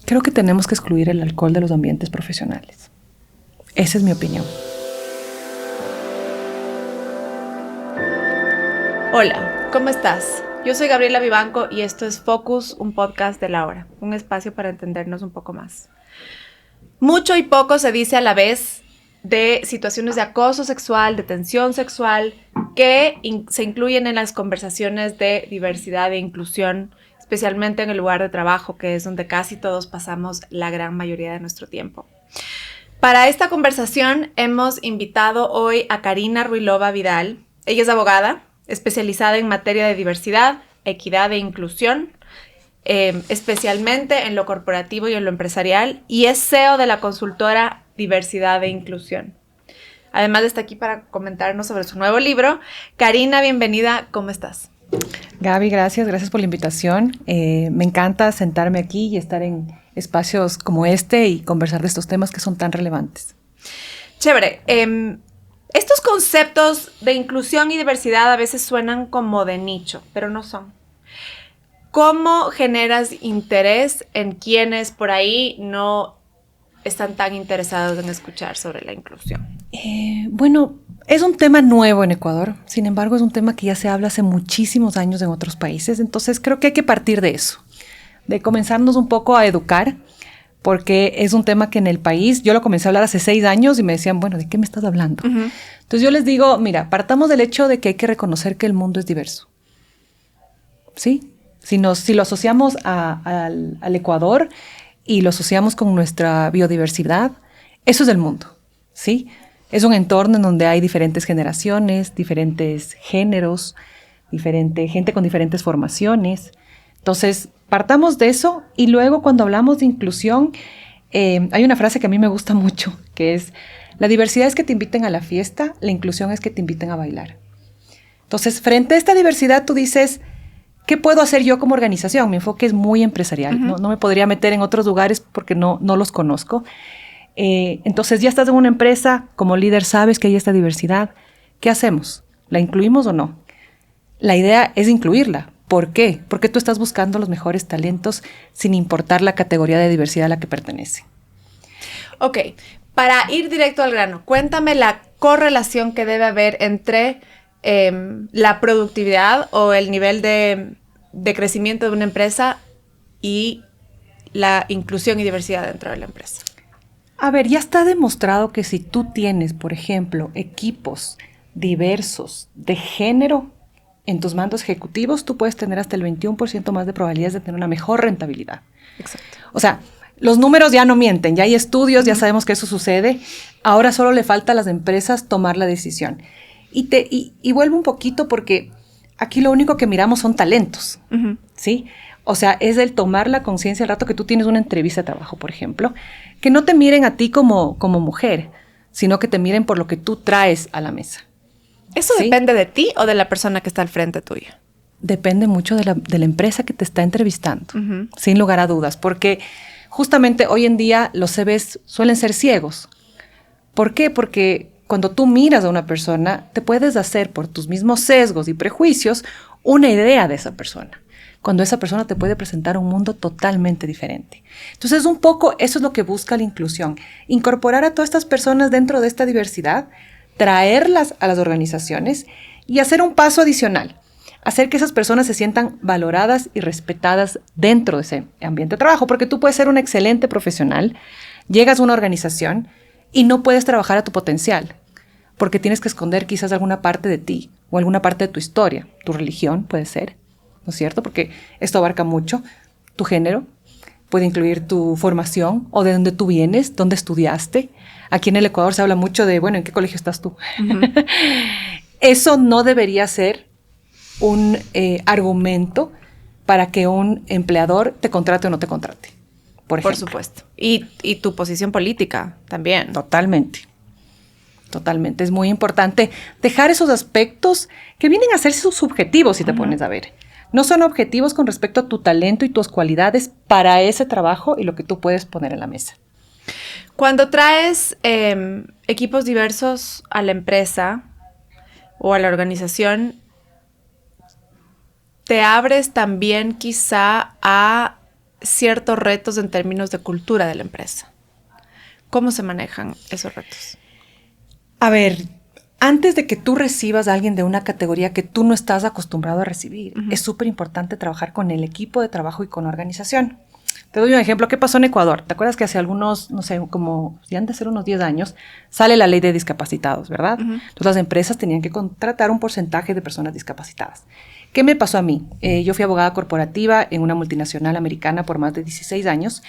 Creo que tenemos que excluir el alcohol de los ambientes profesionales. Esa es mi opinión. Hola, ¿cómo estás? Yo soy Gabriela Vivanco y esto es Focus, un podcast de La Hora, un espacio para entendernos un poco más. Mucho y poco se dice a la vez de situaciones de acoso sexual, de tensión sexual, que se incluyen en las conversaciones de diversidad e inclusión, especialmente en el lugar de trabajo, que es donde casi todos pasamos la gran mayoría de nuestro tiempo. Para esta conversación hemos invitado hoy a Karina Ruilova Vidal. Ella es abogada, especializada en materia de diversidad, equidad e inclusión, especialmente en lo corporativo y en lo empresarial, y es CEO de la consultora Diversidad e Inclusión. Además está aquí para comentarnos sobre su nuevo libro. Karina, bienvenida, ¿cómo estás? Gaby, gracias por la invitación. Me encanta sentarme aquí y estar en espacios como este y conversar de estos temas que son tan relevantes. Chévere. Estos conceptos de inclusión y diversidad a veces suenan como de nicho, pero no son. ¿Cómo generas interés en quienes por ahí no están tan interesados en escuchar sobre la inclusión? Bueno, es un tema nuevo en Ecuador. Sin embargo, es un tema que ya se habla hace muchísimos años en otros países. Entonces, creo que hay que partir de eso, de comenzarnos un poco a educar, porque es un tema que en el país, yo lo comencé a hablar hace 6 años y me decían, bueno, ¿de qué me estás hablando? Uh-huh. Entonces yo les digo, mira, partamos del hecho de que hay que reconocer que el mundo es diverso. ¿Sí? Si lo asociamos al Ecuador y lo asociamos con nuestra biodiversidad, eso es el mundo, ¿sí? Es un entorno en donde hay diferentes generaciones, diferentes géneros, gente con diferentes formaciones. Entonces, partamos de eso y luego cuando hablamos de inclusión, hay una frase que a mí me gusta mucho, que es, la diversidad es que te inviten a la fiesta, la inclusión es que te inviten a bailar. Entonces, frente a esta diversidad, tú dices, ¿qué puedo hacer yo como organización? Mi enfoque es muy empresarial, uh-huh. No me podría meter en otros lugares porque no los conozco. Entonces, ya estás en una empresa, como líder sabes que hay esta diversidad. ¿Qué hacemos? ¿La incluimos o no? La idea es incluirla. ¿Por qué? Porque tú estás buscando los mejores talentos sin importar la categoría de diversidad a la que pertenece. Ok, para ir directo al grano, cuéntame la correlación que debe haber entre la productividad o el nivel de crecimiento de una empresa y la inclusión y diversidad dentro de la empresa. A ver, ya está demostrado que si tú tienes, por ejemplo, equipos diversos de género en tus mandos ejecutivos, tú puedes tener hasta el 21% más de probabilidades de tener una mejor rentabilidad. Exacto. O sea, los números ya no mienten, ya hay estudios, ya sabemos que eso sucede. Ahora solo le falta a las empresas tomar la decisión. Y vuelvo un poquito porque aquí lo único que miramos son talentos, uh-huh. ¿Sí? O sea, es el tomar la conciencia al rato que tú tienes una entrevista de trabajo, por ejemplo, que no te miren a ti como mujer, sino que te miren por lo que tú traes a la mesa. ¿Eso ¿sí? depende de ti o de la persona que está al frente tuyo? Depende mucho de la empresa que te está entrevistando, uh-huh. sin lugar a dudas, porque justamente hoy en día los CVs suelen ser ciegos. ¿Por qué? Porque cuando tú miras a una persona, te puedes hacer por tus mismos sesgos y prejuicios una idea de esa persona, cuando esa persona te puede presentar un mundo totalmente diferente. Entonces, un poco eso es lo que busca la inclusión, incorporar a todas estas personas dentro de esta diversidad, traerlas a las organizaciones y hacer un paso adicional, hacer que esas personas se sientan valoradas y respetadas dentro de ese ambiente de trabajo, porque tú puedes ser un excelente profesional, llegas a una organización y no puedes trabajar a tu potencial, porque tienes que esconder quizás alguna parte de ti o alguna parte de tu historia, tu religión puede ser, ¿no es cierto? Porque esto abarca mucho, tu género, puede incluir tu formación o de dónde tú vienes, dónde estudiaste. Aquí en el Ecuador se habla mucho de, bueno, ¿en qué colegio estás tú? Uh-huh. Eso no debería ser un argumento para que un empleador te contrate o no te contrate, por ejemplo. Por supuesto. Y tu posición política también. Totalmente. Es muy importante dejar esos aspectos que vienen a ser subjetivos, si te pones a ver. No son objetivos con respecto a tu talento y tus cualidades para ese trabajo y lo que tú puedes poner en la mesa. Cuando traes equipos diversos a la empresa o a la organización, te abres también quizá a ciertos retos en términos de cultura de la empresa. ¿Cómo se manejan esos retos? A ver, antes de que tú recibas a alguien de una categoría que tú no estás acostumbrado a recibir, es súper importante trabajar con el equipo de trabajo y con la organización. Te doy un ejemplo. ¿Qué pasó en Ecuador? ¿Te acuerdas que hace algunos, no sé, como ya han de ser unos 10 años, sale la ley de discapacitados, ¿verdad? Entonces las empresas tenían que contratar un porcentaje de personas discapacitadas. ¿Qué me pasó a mí? Yo fui abogada corporativa en una multinacional americana por más de 16 años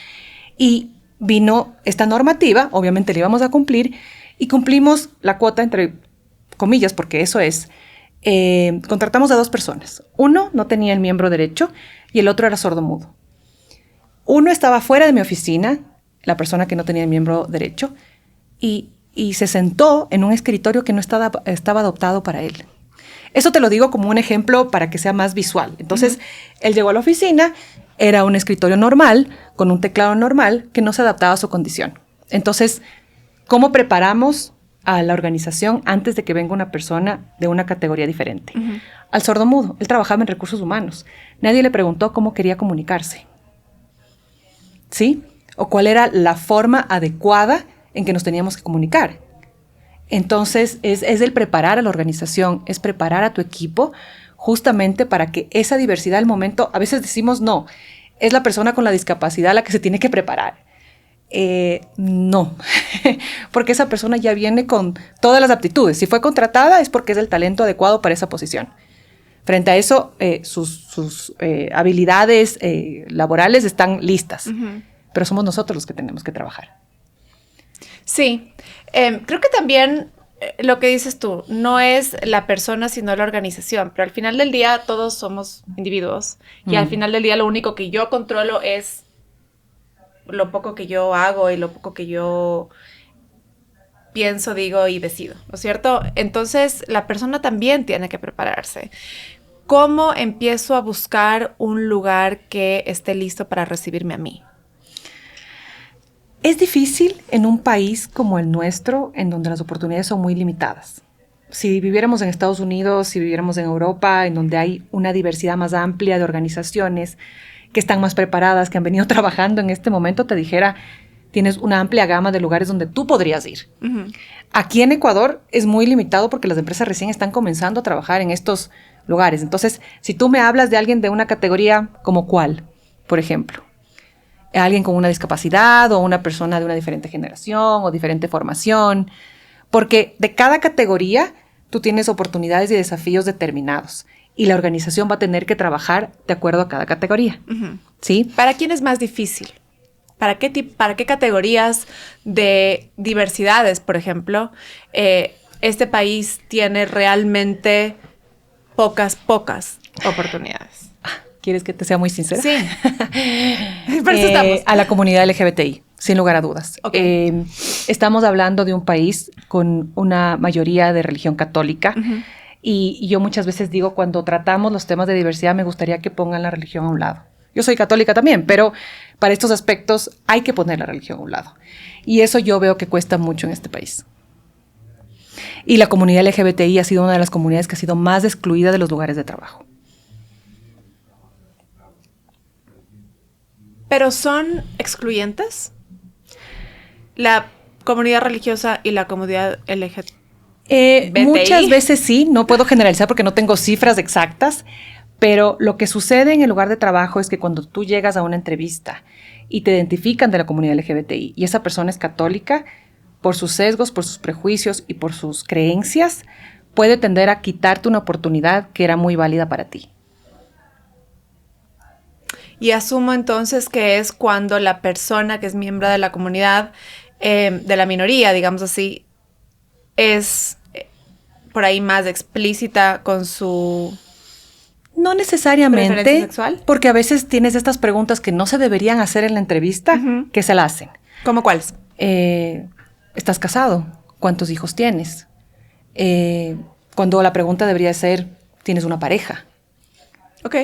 y vino esta normativa, obviamente la íbamos a cumplir, y cumplimos la cuota, entre comillas, porque eso es, contratamos a 2 personas. Uno no tenía el miembro derecho y el otro era sordomudo. Uno estaba fuera de mi oficina, la persona que no tenía el miembro derecho, y se sentó en un escritorio que no estaba adoptado para él. Eso te lo digo como un ejemplo para que sea más visual. Entonces, él llegó a la oficina, era un escritorio normal, con un teclado normal, que no se adaptaba a su condición. Entonces, ¿cómo preparamos a la organización antes de que venga una persona de una categoría diferente? Al sordomudo, él trabajaba en recursos humanos. Nadie le preguntó cómo quería comunicarse. ¿Sí? O cuál era la forma adecuada en que nos teníamos que comunicar. Entonces, es el preparar a la organización, es preparar a tu equipo justamente para que esa diversidad al momento, a veces decimos no, es la persona con la discapacidad la que se tiene que preparar. No, porque esa persona ya viene con todas las aptitudes. Si fue contratada es porque es el talento adecuado para esa posición. Frente a eso, sus habilidades laborales están listas, pero somos nosotros los que tenemos que trabajar. Sí, creo que también lo que dices tú, no es la persona sino la organización, pero al final del día todos somos individuos y al final del día lo único que yo controlo es lo poco que yo hago y lo poco que yo pienso, digo y decido, ¿no es cierto? Entonces la persona también tiene que prepararse. ¿Cómo empiezo a buscar un lugar que esté listo para recibirme a mí? Es difícil en un país como el nuestro, en donde las oportunidades son muy limitadas. Si viviéramos en Estados Unidos, si viviéramos en Europa, en donde hay una diversidad más amplia de organizaciones que están más preparadas, que han venido trabajando en este momento, te dijera, tienes una amplia gama de lugares donde tú podrías ir. Aquí en Ecuador es muy limitado porque las empresas recién están comenzando a trabajar en estos lugares. Entonces, si tú me hablas de alguien de una categoría como cuál, por ejemplo, alguien con una discapacidad o una persona de una diferente generación o diferente formación, porque de cada categoría tú tienes oportunidades y desafíos determinados y la organización va a tener que trabajar de acuerdo a cada categoría. ¿Sí? ¿Para quién es más difícil? ¿Para qué categorías de diversidades, por ejemplo, este país tiene realmente pocas oportunidades? ¿Quieres que te sea muy sincera? Sí. Por eso estamos. A la comunidad LGBTI, sin lugar a dudas. Okay. Estamos hablando de un país con una mayoría de religión católica y yo muchas veces digo, cuando tratamos los temas de diversidad, me gustaría que pongan la religión a un lado. Yo soy católica también, pero para estos aspectos hay que poner la religión a un lado. Y eso yo veo que cuesta mucho en este país. Y la comunidad LGBTI ha sido una de las comunidades que ha sido más excluida de los lugares de trabajo. ¿Pero son excluyentes? ¿La comunidad religiosa y la comunidad LGBTI? Muchas veces sí, no puedo generalizar porque no tengo cifras exactas, pero lo que sucede en el lugar de trabajo es que cuando tú llegas a una entrevista y te identifican de la comunidad LGBTI y esa persona es católica, por sus sesgos, por sus prejuicios y por sus creencias, puede tender a quitarte una oportunidad que era muy válida para ti. Y asumo entonces que es cuando la persona que es miembro de la comunidad, de la minoría, digamos así, es por ahí más explícita con su... No necesariamente, ¿preferencia sexual? Porque a veces tienes estas preguntas que no se deberían hacer en la entrevista, que se la hacen. ¿Cómo cuáles? ¿Estás casado? ¿Cuántos hijos tienes? Cuando la pregunta debería ser, ¿tienes una pareja? Ok.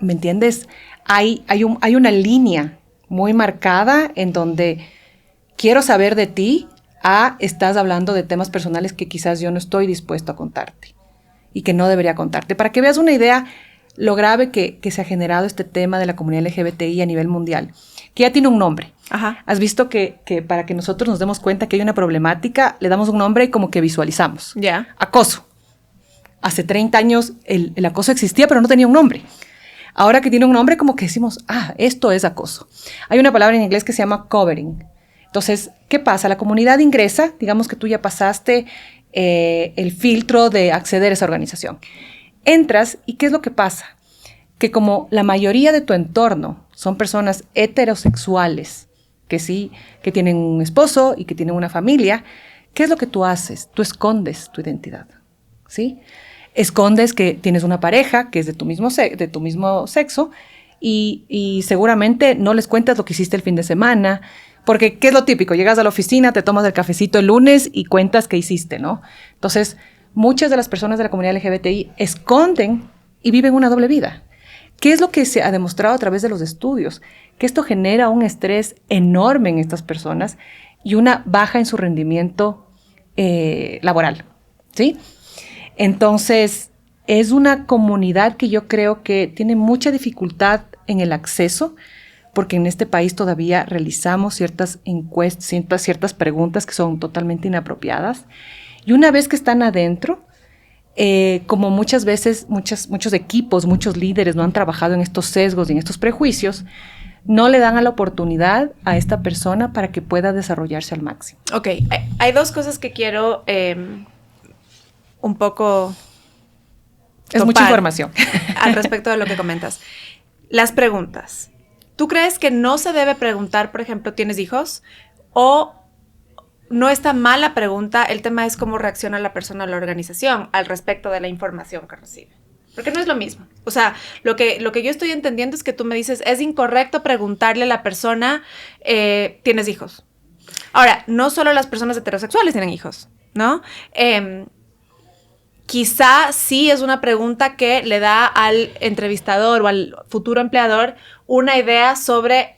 ¿Me entiendes? Hay una línea muy marcada en donde quiero saber de ti a estás hablando de temas personales que quizás yo no estoy dispuesto a contarte y que no debería contarte. Para que veas una idea, lo grave que se ha generado este tema de la comunidad LGBTI a nivel mundial, que ya tiene un nombre. Ajá. Has visto que para que nosotros nos demos cuenta que hay una problemática, le damos un nombre y como que visualizamos. Ya. Acoso. Hace 30 años el acoso existía, pero no tenía un nombre. Ahora que tiene un nombre, como que decimos, esto es acoso. Hay una palabra en inglés que se llama covering. Entonces, ¿qué pasa? La comunidad ingresa, digamos que tú ya pasaste el filtro de acceder a esa organización. Entras y ¿qué es lo que pasa? Que como la mayoría de tu entorno son personas heterosexuales, que tienen un esposo y que tienen una familia, ¿qué es lo que tú haces? Tú escondes tu identidad, ¿sí? Escondes que tienes una pareja que es de tu mismo sexo y seguramente no les cuentas lo que hiciste el fin de semana, porque ¿qué es lo típico? Llegas a la oficina, te tomas el cafecito el lunes y cuentas qué hiciste, ¿no? Entonces, muchas de las personas de la comunidad LGBTI esconden y viven una doble vida. ¿Qué es lo que se ha demostrado a través de los estudios? Que esto genera un estrés enorme en estas personas y una baja en su rendimiento laboral, ¿sí? Entonces, es una comunidad que yo creo que tiene mucha dificultad en el acceso, porque en este país todavía realizamos ciertas encuestas, ciertas preguntas que son totalmente inapropiadas. Y una vez que están adentro, como muchas veces, muchos equipos, muchos líderes no han trabajado en estos sesgos y en estos prejuicios, no le dan a la oportunidad a esta persona para que pueda desarrollarse al máximo. Ok, hay dos cosas que quiero un poco es mucha información al respecto de lo que comentas. Las preguntas. ¿Tú crees que no se debe preguntar, por ejemplo, ¿tienes hijos? ¿O no está mal la pregunta? El tema es cómo reacciona la persona o la organización al respecto de la información que recibe. Porque no es lo mismo. O sea, lo que yo estoy entendiendo es que tú me dices, es incorrecto preguntarle a la persona, ¿tienes hijos? Ahora, no solo las personas heterosexuales tienen hijos, ¿no? Quizá sí es una pregunta que le da al entrevistador o al futuro empleador una idea sobre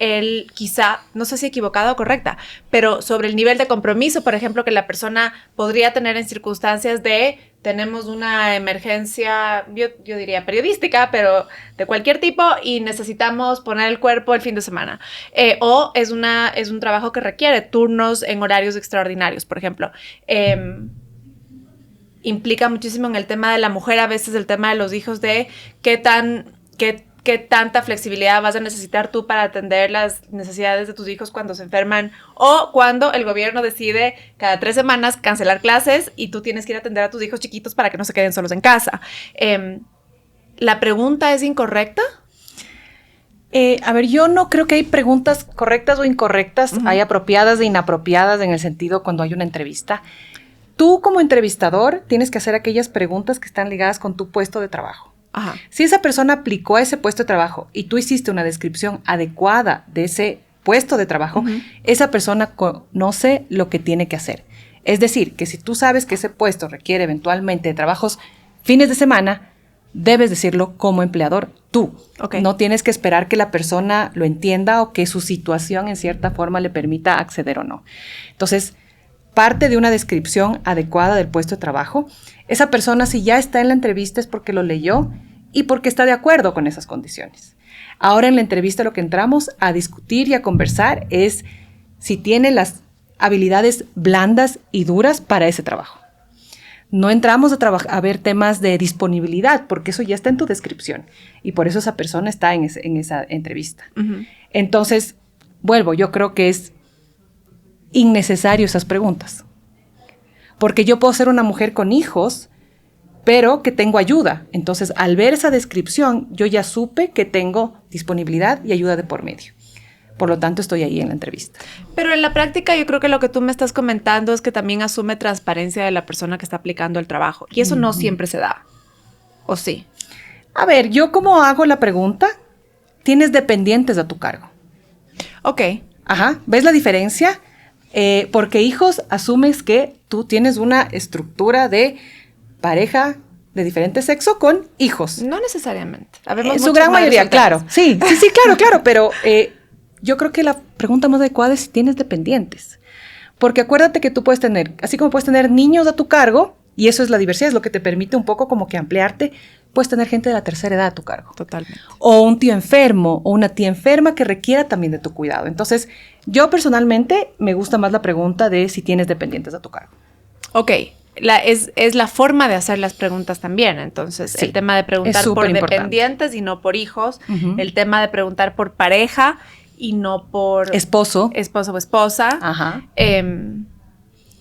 quizá, no sé si equivocada o correcta, pero sobre el nivel de compromiso, por ejemplo, que la persona podría tener en circunstancias de tenemos una emergencia, yo diría periodística, pero de cualquier tipo y necesitamos poner el cuerpo el fin de semana. O es un trabajo que requiere turnos en horarios extraordinarios, por ejemplo. Implica muchísimo en el tema de la mujer, a veces el tema de los hijos, de qué tanta flexibilidad vas a necesitar tú para atender las necesidades de tus hijos cuando se enferman o cuando el gobierno decide cada 3 semanas cancelar clases y tú tienes que ir a atender a tus hijos chiquitos para que no se queden solos en casa. ¿La pregunta es incorrecta? A ver, yo no creo que hay preguntas correctas o incorrectas, hay apropiadas e inapropiadas en el sentido cuando hay una entrevista. Tú como entrevistador tienes que hacer aquellas preguntas que están ligadas con tu puesto de trabajo. Ajá. Si esa persona aplicó a ese puesto de trabajo y tú hiciste una descripción adecuada de ese puesto de trabajo, esa persona conoce lo que tiene que hacer. Es decir, que si tú sabes que ese puesto requiere eventualmente de trabajos fines de semana, debes decirlo como empleador tú. Okay. No tienes que esperar que la persona lo entienda o que su situación en cierta forma le permita acceder o no. Entonces, parte de una descripción adecuada del puesto de trabajo. Esa persona, si ya está en la entrevista, es porque lo leyó y porque está de acuerdo con esas condiciones. Ahora en la entrevista lo que entramos a discutir y a conversar es si tiene las habilidades blandas y duras para ese trabajo. No entramos a ver temas de disponibilidad, porque eso ya está en tu descripción y por eso esa persona está en esa entrevista. Entonces, yo creo que es innecesario esas preguntas. Porque yo puedo ser una mujer con hijos, pero que tengo ayuda. Entonces, al ver esa descripción, yo ya supe que tengo disponibilidad y ayuda de por medio. Por lo tanto, estoy ahí en la entrevista. Pero en la práctica, yo creo que lo que tú me estás comentando es que también asume transparencia de la persona que está aplicando el trabajo. Y eso no siempre se da. ¿O sí? A ver, yo como hago la pregunta, tienes dependientes a tu cargo. Ok. Ajá, ¿ves la diferencia? Porque hijos asumes que tú tienes una estructura de pareja de diferente sexo con hijos. No necesariamente. En su gran mayoría, claro. Sí, claro, pero yo creo que la pregunta más adecuada es si tienes dependientes. Porque acuérdate que tú puedes tener, así como puedes tener niños a tu cargo, y eso es la diversidad, es lo que te permite un poco como que ampliarte, puedes tener gente de la tercera edad a tu cargo. Totalmente. O un tío enfermo o una tía enferma que requiera también de tu cuidado. Entonces, yo personalmente me gusta más la pregunta de si tienes dependientes a tu cargo. Ok. Es la forma de hacer las preguntas también. Entonces, sí, el tema de preguntar por dependientes y no por hijos. El tema de preguntar por pareja y no por... Esposo o esposa. Ajá.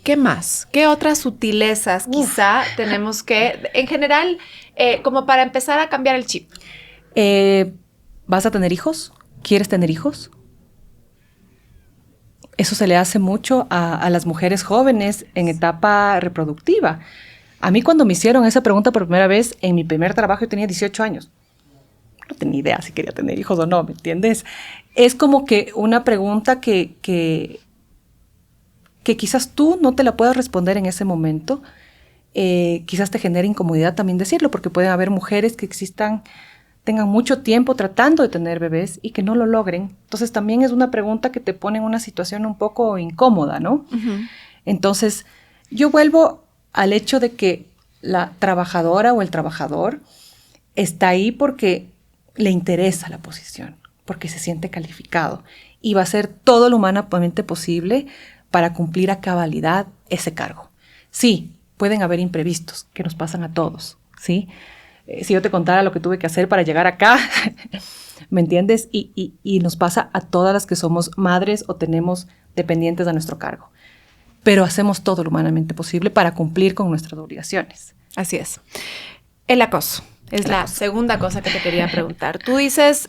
¿Qué más? ¿Qué otras sutilezas quizá tenemos que... En general, como para empezar a cambiar el chip? ¿Vas a tener hijos? ¿Quieres tener hijos? Eso se le hace mucho a las mujeres jóvenes en etapa reproductiva. A mí cuando me hicieron esa pregunta por primera vez, en mi primer trabajo yo tenía 18 años. No tenía idea si quería tener hijos o no, ¿me entiendes? Es como que una pregunta que quizás tú no te la puedas responder en ese momento. Quizás te genere incomodidad también decirlo, porque pueden haber mujeres que tengan mucho tiempo tratando de tener bebés y que no lo logren. Entonces también es una pregunta que te pone en una situación un poco incómoda, ¿no? Uh-huh. Entonces yo vuelvo al hecho de que la trabajadora o el trabajador está ahí porque le interesa la posición, porque se siente calificado y va a hacer todo lo humanamente posible para cumplir a cabalidad ese cargo. Sí, pueden haber imprevistos que nos pasan a todos, ¿sí? Si yo te contara lo que tuve que hacer para llegar acá, ¿me entiendes? Y nos pasa a todas las que somos madres o tenemos dependientes a nuestro cargo. Pero hacemos todo lo humanamente posible para cumplir con nuestras obligaciones. Así es. El acoso es la segunda cosa que te quería preguntar. Tú dices,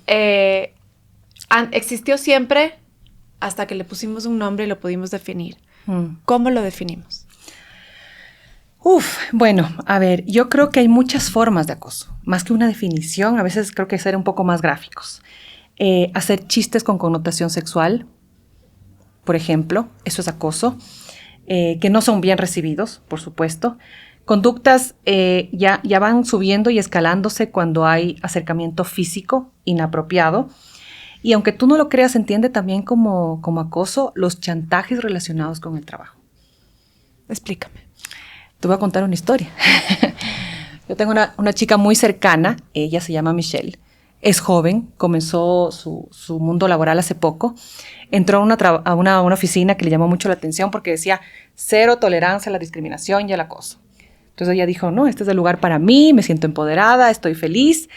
existió siempre hasta que le pusimos un nombre y lo pudimos definir. ¿Cómo lo definimos? Bueno, a ver, yo creo que hay muchas formas de acoso. Más que una definición, a veces creo que hay que ser un poco más gráficos. Hacer chistes con connotación sexual, por ejemplo, eso es acoso. Que no son bien recibidos, por supuesto. Conductas ya van subiendo y escalándose cuando hay acercamiento físico inapropiado. Y aunque tú no lo creas, se entiende también como acoso los chantajes relacionados con el trabajo. Explícame. Te voy a contar una historia. Yo tengo una chica muy cercana, ella se llama Michelle, es joven, comenzó su mundo laboral hace poco, entró a una oficina que le llamó mucho la atención porque decía 0 tolerancia a la discriminación y al acoso. Entonces ella dijo, no, este es el lugar para mí, me siento empoderada, estoy feliz.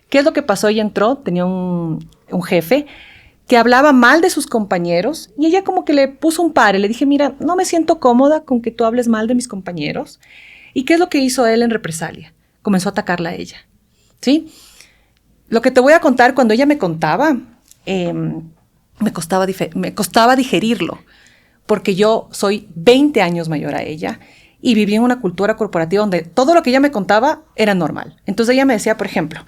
¿Qué es lo que pasó? Ella entró, tenía un jefe que hablaba mal de sus compañeros y ella como que le puso un pare. Le dije, mira, no me siento cómoda con que tú hables mal de mis compañeros. ¿Y qué es lo que hizo él en represalia? Comenzó a atacarla a ella, ¿sí? Lo que te voy a contar, cuando ella me contaba, me costaba digerirlo, porque yo soy 20 años mayor a ella y viví en una cultura corporativa donde todo lo que ella me contaba era normal. Entonces ella me decía, por ejemplo,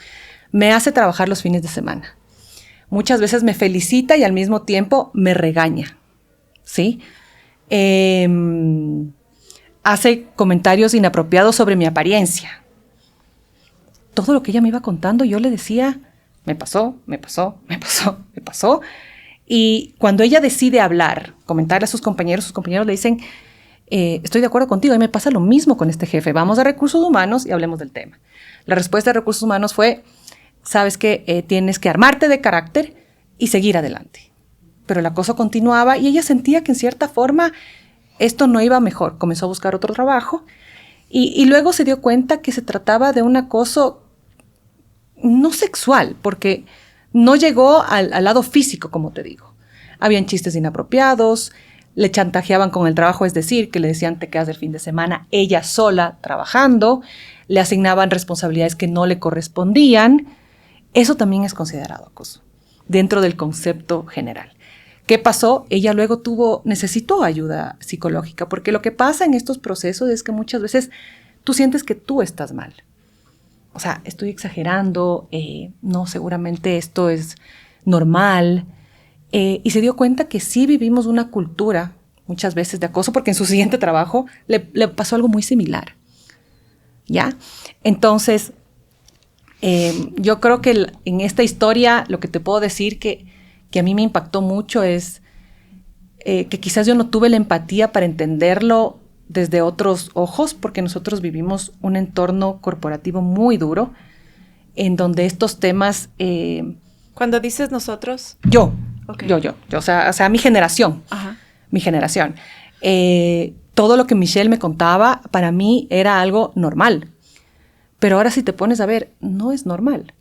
me hace trabajar los fines de semana. Muchas veces me felicita y al mismo tiempo me regaña, ¿sí? Hace comentarios inapropiados sobre mi apariencia. Todo lo que ella me iba contando, yo le decía, me pasó. Y cuando ella decide hablar, comentarle a sus compañeros le dicen, estoy de acuerdo contigo, a mí me pasa lo mismo con este jefe, vamos a recursos humanos y hablemos del tema. La respuesta de recursos humanos fue, sabes que tienes que armarte de carácter y seguir adelante. Pero el acoso continuaba y ella sentía que en cierta forma esto no iba mejor. Comenzó a buscar otro trabajo y luego se dio cuenta que se trataba de un acoso no sexual, porque no llegó al lado físico, como te digo. Habían chistes inapropiados, le chantajeaban con el trabajo, es decir, que le decían te quedas el fin de semana, ella sola trabajando, le asignaban responsabilidades que no le correspondían. Eso también es considerado acoso, dentro del concepto general. ¿Qué pasó? Ella luego necesitó ayuda psicológica, porque lo que pasa en estos procesos es que muchas veces tú sientes que tú estás mal. O sea, estoy exagerando, no, seguramente esto es normal. Y se dio cuenta que sí vivimos una cultura, muchas veces, de acoso, porque en su siguiente trabajo le pasó algo muy similar. ¿Ya? Entonces, yo creo que en esta historia lo que te puedo decir que a mí me impactó mucho es que quizás yo no tuve la empatía para entenderlo desde otros ojos, porque nosotros vivimos un entorno corporativo muy duro, en donde estos temas... Cuando dices nosotros... Yo, okay. yo, o sea, mi generación, Ajá. mi generación. Todo lo que Michelle me contaba, para mí era algo normal. Pero ahora si te pones a ver, no es normal.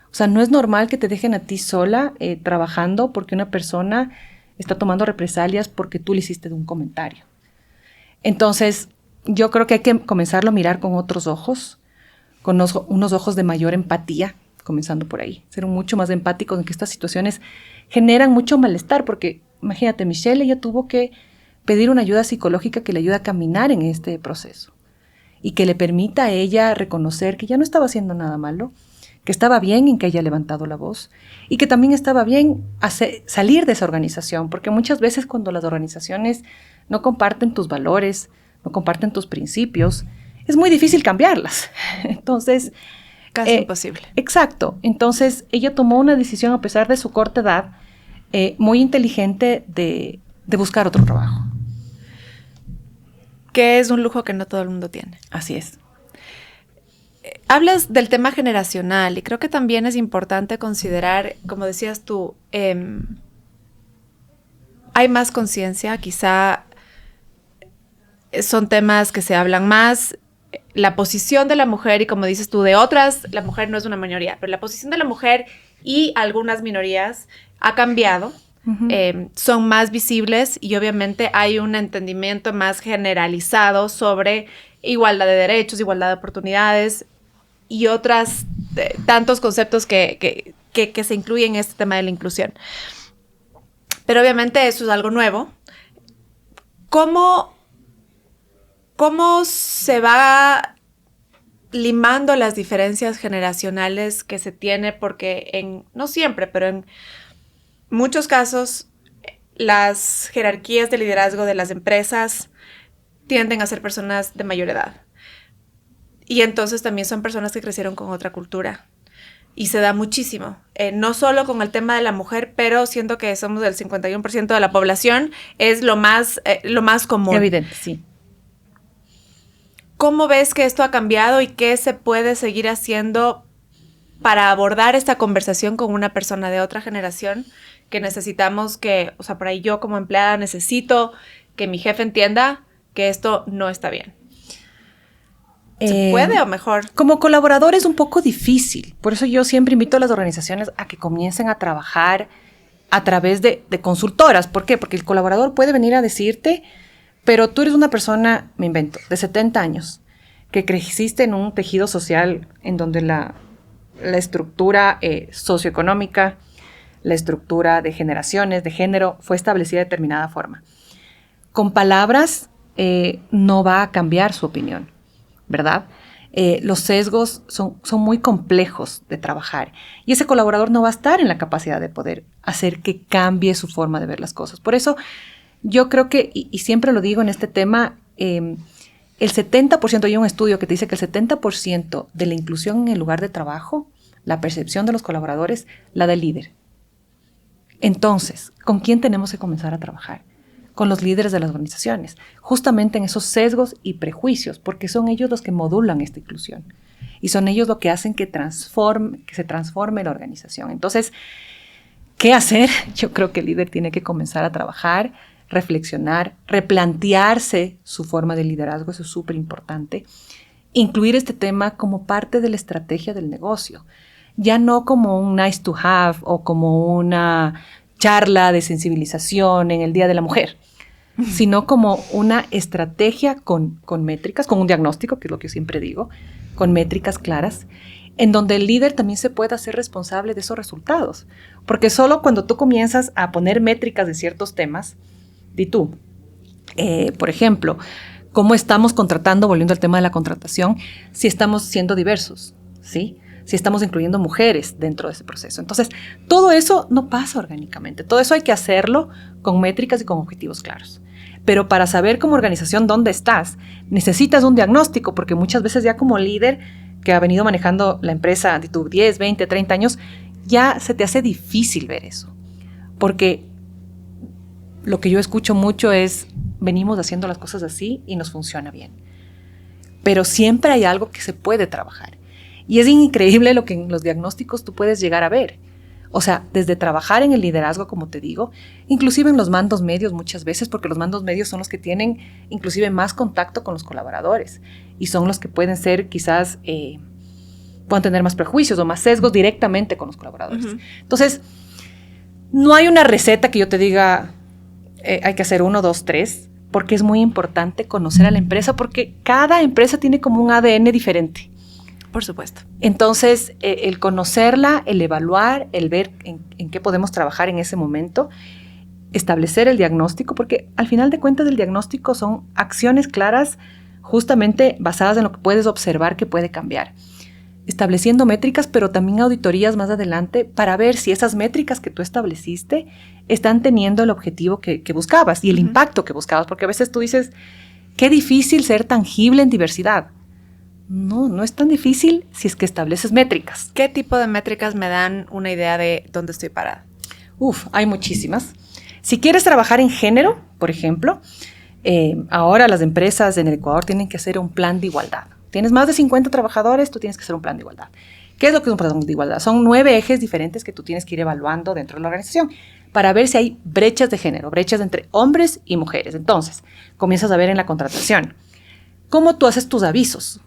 O sea, no es normal que te dejen a ti sola trabajando porque una persona está tomando represalias porque tú le hiciste un comentario. Entonces, yo creo que hay que comenzarlo a mirar con otros ojos, con unos ojos de mayor empatía, comenzando por ahí. Ser mucho más empáticos en que estas situaciones generan mucho malestar, porque imagínate, Michelle, ella tuvo que pedir una ayuda psicológica que le ayude a caminar en este proceso y que le permita a ella reconocer que ya no estaba haciendo nada malo, que estaba bien en que haya levantado la voz y que también estaba bien salir de esa organización, porque muchas veces cuando las organizaciones no comparten tus valores, no comparten tus principios, es muy difícil cambiarlas. Entonces... Casi imposible. Exacto. Entonces, ella tomó una decisión, a pesar de su corta edad, muy inteligente de buscar otro trabajo. Que es un lujo que no todo el mundo tiene. Así es. Hablas del tema generacional y creo que también es importante considerar, como decías tú, hay más conciencia, quizá son temas que se hablan más. La posición de la mujer y como dices tú, de otras, la mujer no es una minoría, pero la posición de la mujer y algunas minorías ha cambiado, son más visibles y obviamente hay un entendimiento más generalizado sobre igualdad de derechos, igualdad de oportunidades y otras tantos conceptos que se incluyen en este tema de la inclusión. Pero obviamente eso es algo nuevo. ¿Cómo se va limando las diferencias generacionales que se tiene? Porque no siempre, pero en muchos casos, las jerarquías de liderazgo de las empresas tienden a ser personas de mayor edad. Y entonces también son personas que crecieron con otra cultura. Y se da muchísimo. No solo con el tema de la mujer, pero siento que somos del 51% de la población, es lo más común. Evidente, sí. ¿Cómo ves que esto ha cambiado y qué se puede seguir haciendo para abordar esta conversación con una persona de otra generación que necesitamos que, o sea, por ahí yo como empleada necesito que mi jefe entienda que esto no está bien? ¿Se puede o mejor? Como colaborador es un poco difícil. Por eso yo siempre invito a las organizaciones a que comiencen a trabajar a través de consultoras. ¿Por qué? Porque el colaborador puede venir a decirte, pero tú eres una persona, me invento, de 70 años, que creciste en un tejido social en donde la estructura socioeconómica, la estructura de generaciones, de género, fue establecida de determinada forma. Con palabras no va a cambiar su opinión, ¿verdad? Los sesgos son muy complejos de trabajar y ese colaborador no va a estar en la capacidad de poder hacer que cambie su forma de ver las cosas. Por eso yo creo que, y siempre lo digo en este tema, el 70%, hay un estudio que te dice que el 70% de la inclusión en el lugar de trabajo, la percepción de los colaboradores, la del líder. Entonces, ¿con quién tenemos que comenzar a trabajar? Con los líderes de las organizaciones, justamente en esos sesgos y prejuicios, porque son ellos los que modulan esta inclusión y son ellos los que hacen que se transforme la organización. Entonces, ¿qué hacer? Yo creo que el líder tiene que comenzar a trabajar, reflexionar, replantearse su forma de liderazgo, eso es súper importante. Incluir este tema como parte de la estrategia del negocio, ya no como un nice to have o como una charla de sensibilización en el Día de la Mujer, sino como una estrategia con métricas, con un diagnóstico, que es lo que yo siempre digo, con métricas claras, en donde el líder también se pueda hacer responsable de esos resultados. Porque solo cuando tú comienzas a poner métricas de ciertos temas, di tú, por ejemplo, cómo estamos contratando, volviendo al tema de la contratación, si estamos siendo diversos, ¿sí? Si estamos incluyendo mujeres dentro de ese proceso. Entonces, todo eso no pasa orgánicamente. Todo eso hay que hacerlo con métricas y con objetivos claros. Pero para saber como organización dónde estás, necesitas un diagnóstico, porque muchas veces ya como líder que ha venido manejando la empresa de tus 10, 20, 30 años, ya se te hace difícil ver eso. Porque lo que yo escucho mucho es, venimos haciendo las cosas así y nos funciona bien. Pero siempre hay algo que se puede trabajar. Y es increíble lo que en los diagnósticos tú puedes llegar a ver. O sea, desde trabajar en el liderazgo, como te digo, inclusive en los mandos medios muchas veces, porque los mandos medios son los que tienen inclusive más contacto con los colaboradores y son los que pueden ser quizás, puedan tener más prejuicios o más sesgos directamente con los colaboradores. Uh-huh. Entonces, no hay una receta que yo te diga, hay que hacer 1, 2, 3, porque es muy importante conocer a la empresa, porque cada empresa tiene como un ADN diferente. Por supuesto. Entonces, el conocerla, el evaluar, el ver en qué podemos trabajar en ese momento, establecer el diagnóstico, porque al final de cuentas el diagnóstico son acciones claras justamente basadas en lo que puedes observar que puede cambiar. Estableciendo métricas, pero también auditorías más adelante para ver si esas métricas que tú estableciste están teniendo el objetivo que buscabas y el impacto que buscabas, porque a veces tú dices, qué difícil ser tangible en diversidad. No es tan difícil si es que estableces métricas. ¿Qué tipo de métricas me dan una idea de dónde estoy parada? Hay muchísimas. Si quieres trabajar en género, por ejemplo, ahora las empresas en el Ecuador tienen que hacer un plan de igualdad. Tienes más de 50 trabajadores, tú tienes que hacer un plan de igualdad. ¿Qué es lo que es un plan de igualdad? Son 9 ejes diferentes que tú tienes que ir evaluando dentro de la organización para ver si hay brechas de género, brechas entre hombres y mujeres. Entonces, comienzas a ver en la contratación cómo tú haces tus avisos.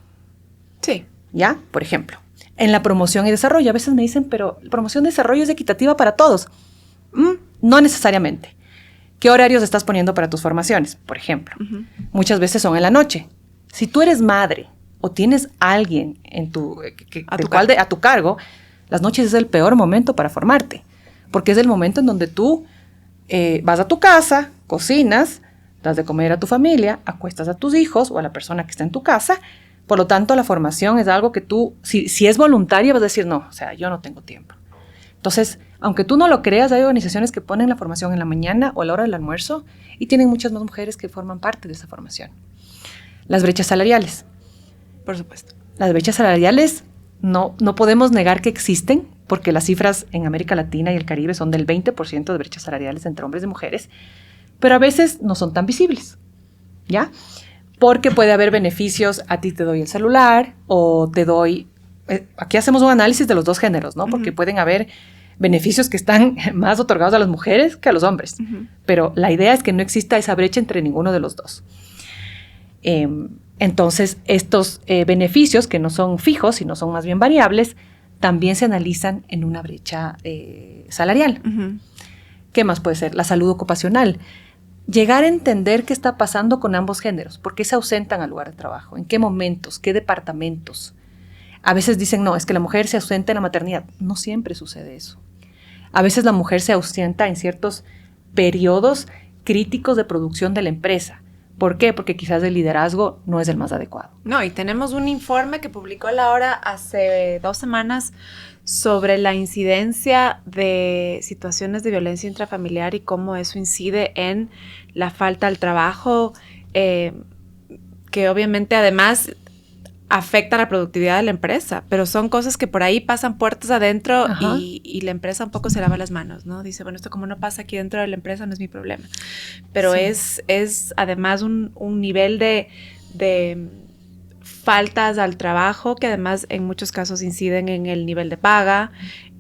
Sí. ¿Ya? Por ejemplo, en la promoción y desarrollo. A veces me dicen, pero la promoción y desarrollo es equitativa para todos. No necesariamente. ¿Qué horarios estás poniendo para tus formaciones? Por ejemplo, muchas veces son en la noche. Si tú eres madre o tienes alguien a tu cargo, las noches es el peor momento para formarte, porque es el momento en donde tú vas a tu casa, cocinas, das de comer a tu familia, acuestas a tus hijos o a la persona que está en tu casa. Por lo tanto, la formación es algo que tú, si es voluntaria, vas a decir, no, o sea, yo no tengo tiempo. Entonces, aunque tú no lo creas, hay organizaciones que ponen la formación en la mañana o a la hora del almuerzo y tienen muchas más mujeres que forman parte de esa formación. Las brechas salariales. Por supuesto. Las brechas salariales no podemos negar que existen, porque las cifras en América Latina y el Caribe son del 20% de brechas salariales entre hombres y mujeres, pero a veces no son tan visibles, ¿ya? Porque puede haber beneficios, a ti te doy el celular o te doy... aquí hacemos un análisis de los dos géneros, ¿no? Porque pueden haber beneficios que están más otorgados a las mujeres que a los hombres. Pero la idea es que no exista esa brecha entre ninguno de los dos. Entonces, estos beneficios, que no son fijos, sino son más bien variables, también se analizan en una brecha salarial. ¿Qué más puede ser? La salud ocupacional. Llegar a entender qué está pasando con ambos géneros, por qué se ausentan al lugar de trabajo, en qué momentos, qué departamentos. A veces dicen, no, es que la mujer se ausenta en la maternidad. No siempre sucede eso. A veces la mujer se ausenta en ciertos periodos críticos de producción de la empresa. ¿Por qué? Porque quizás el liderazgo no es el más adecuado. No, y tenemos un informe que publicó La Hora hace 2 semanas sobre la incidencia de situaciones de violencia intrafamiliar y cómo eso incide en la falta al trabajo, que obviamente además afecta la productividad de la empresa, pero son cosas que por ahí pasan puertas adentro y la empresa un poco se lava las manos, ¿no? Dice, bueno, esto como no pasa aquí dentro de la empresa no es mi problema. Pero sí. es además un nivel de faltas al trabajo que además en muchos casos inciden en el nivel de paga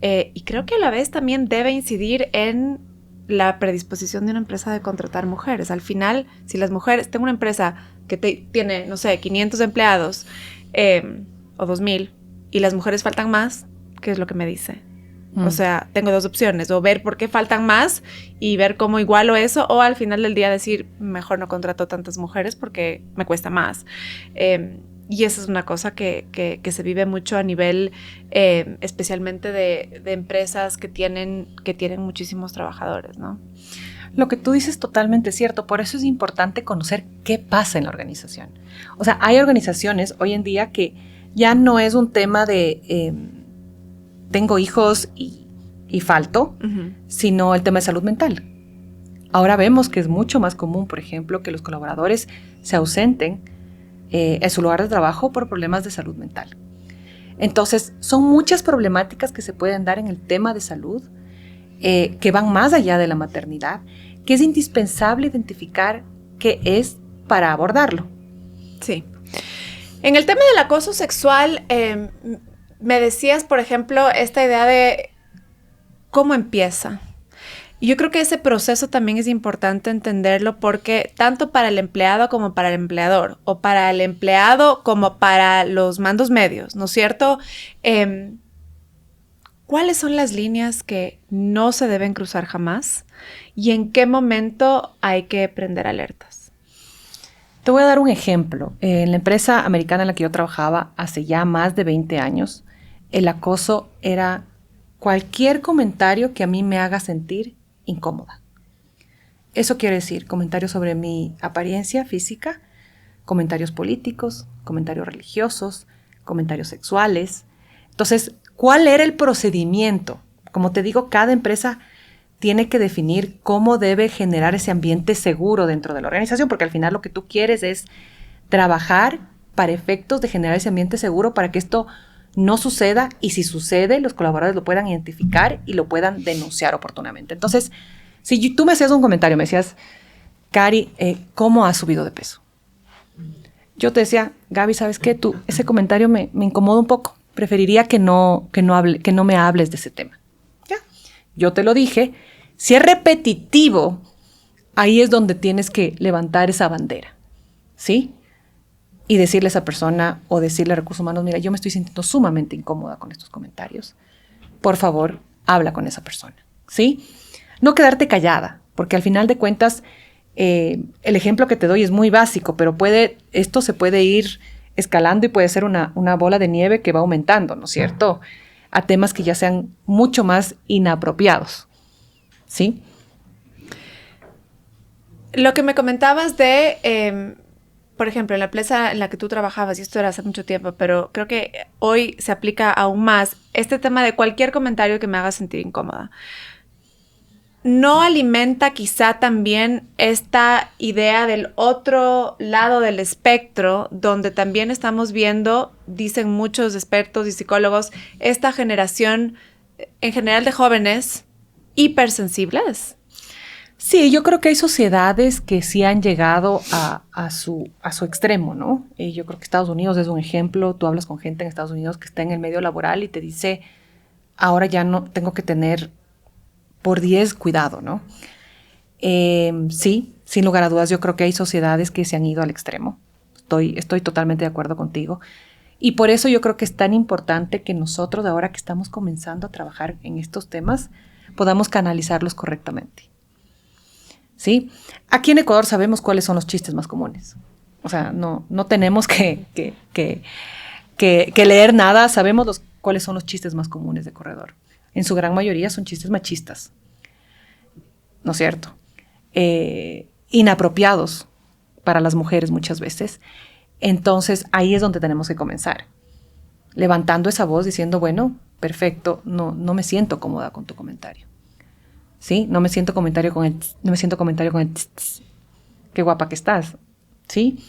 y creo que a la vez también debe incidir en la predisposición de una empresa de contratar mujeres. Al final, si las mujeres, tengo una empresa que tiene, no sé, 500 empleados o 2,000 y las mujeres faltan más, ¿qué es lo que me dice? O sea, tengo 2 opciones, o ver por qué faltan más y ver cómo igualo eso, o al final del día decir, mejor no contrato tantas mujeres porque me cuesta más. Y esa es una cosa que se vive mucho a nivel, especialmente de empresas que tienen muchísimos trabajadores, ¿no? Lo que tú dices es totalmente cierto, por eso es importante conocer qué pasa en la organización. O sea, hay organizaciones hoy en día que ya no es un tema de tengo hijos y falto, sino el tema de salud mental. Ahora vemos que es mucho más común, por ejemplo, que los colaboradores se ausenten en su lugar de trabajo por problemas de salud mental. Entonces, son muchas problemáticas que se pueden dar en el tema de salud, que van más allá de la maternidad, que es indispensable identificar qué es para abordarlo. Sí. En el tema del acoso sexual, me decías, por ejemplo, esta idea de cómo empieza. Y yo creo que ese proceso también es importante entenderlo porque tanto para el empleado como para el empleador, o para el empleado como para los mandos medios, ¿no es cierto? ¿Cuáles son las líneas que no se deben cruzar jamás? ¿Y en qué momento hay que prender alertas? Te voy a dar un ejemplo. En la empresa americana en la que yo trabajaba hace ya más de 20 años, el acoso era cualquier comentario que a mí me haga sentir incómoda. Eso quiere decir comentarios sobre mi apariencia física, comentarios políticos, comentarios religiosos, comentarios sexuales. Entonces, ¿cuál era el procedimiento? Como te digo, cada empresa tiene que definir cómo debe generar ese ambiente seguro dentro de la organización, porque al final lo que tú quieres es trabajar para efectos de generar ese ambiente seguro para que esto no suceda, y si sucede, los colaboradores lo puedan identificar y lo puedan denunciar oportunamente. Entonces, si tú me hacías un comentario, me decías, Cari, ¿cómo has subido de peso? Yo te decía, Gaby, ¿sabes qué? Ese comentario me incomoda un poco. Preferiría que no me hables de ese tema. ¿Ya? Yo te lo dije. Si es repetitivo, ahí es donde tienes que levantar esa bandera, ¿sí? Y decirle a esa persona o decirle a Recursos Humanos, mira, yo me estoy sintiendo sumamente incómoda con estos comentarios. Por favor, habla con esa persona, ¿sí? No quedarte callada, porque al final de cuentas, el ejemplo que te doy es muy básico, pero esto se puede ir escalando y puede ser una bola de nieve que va aumentando, ¿no es cierto? A temas que ya sean mucho más inapropiados, ¿sí? Lo que me comentabas de, por ejemplo, en la empresa en la que tú trabajabas, y esto era hace mucho tiempo, pero creo que hoy se aplica aún más, este tema de cualquier comentario que me haga sentir incómoda. ¿No alimenta quizá también esta idea del otro lado del espectro, donde también estamos viendo, dicen muchos expertos y psicólogos, esta generación en general de jóvenes hipersensibles? Sí, yo creo que hay sociedades que sí han llegado a su extremo, ¿no? Yo creo que Estados Unidos es un ejemplo. Tú hablas con gente en Estados Unidos que está en el medio laboral y te dice, ahora ya no tengo que tener por 10 cuidado, ¿no? Sí, sin lugar a dudas, yo creo que hay sociedades que se han ido al extremo. Estoy totalmente de acuerdo contigo. Y por eso yo creo que es tan importante que nosotros, ahora que estamos comenzando a trabajar en estos temas, podamos canalizarlos correctamente. ¿Sí? Aquí en Ecuador sabemos cuáles son los chistes más comunes. O sea, no tenemos que leer nada, sabemos cuáles son los chistes más comunes de corredor. En su gran mayoría son chistes machistas, ¿no es cierto? Inapropiados para las mujeres muchas veces. Entonces, ahí es donde tenemos que comenzar. Levantando esa voz diciendo, bueno, perfecto, no me siento cómoda con tu comentario. ¿Sí? No me siento comentario con el tss, tss. Qué guapa que estás. ¿Sí?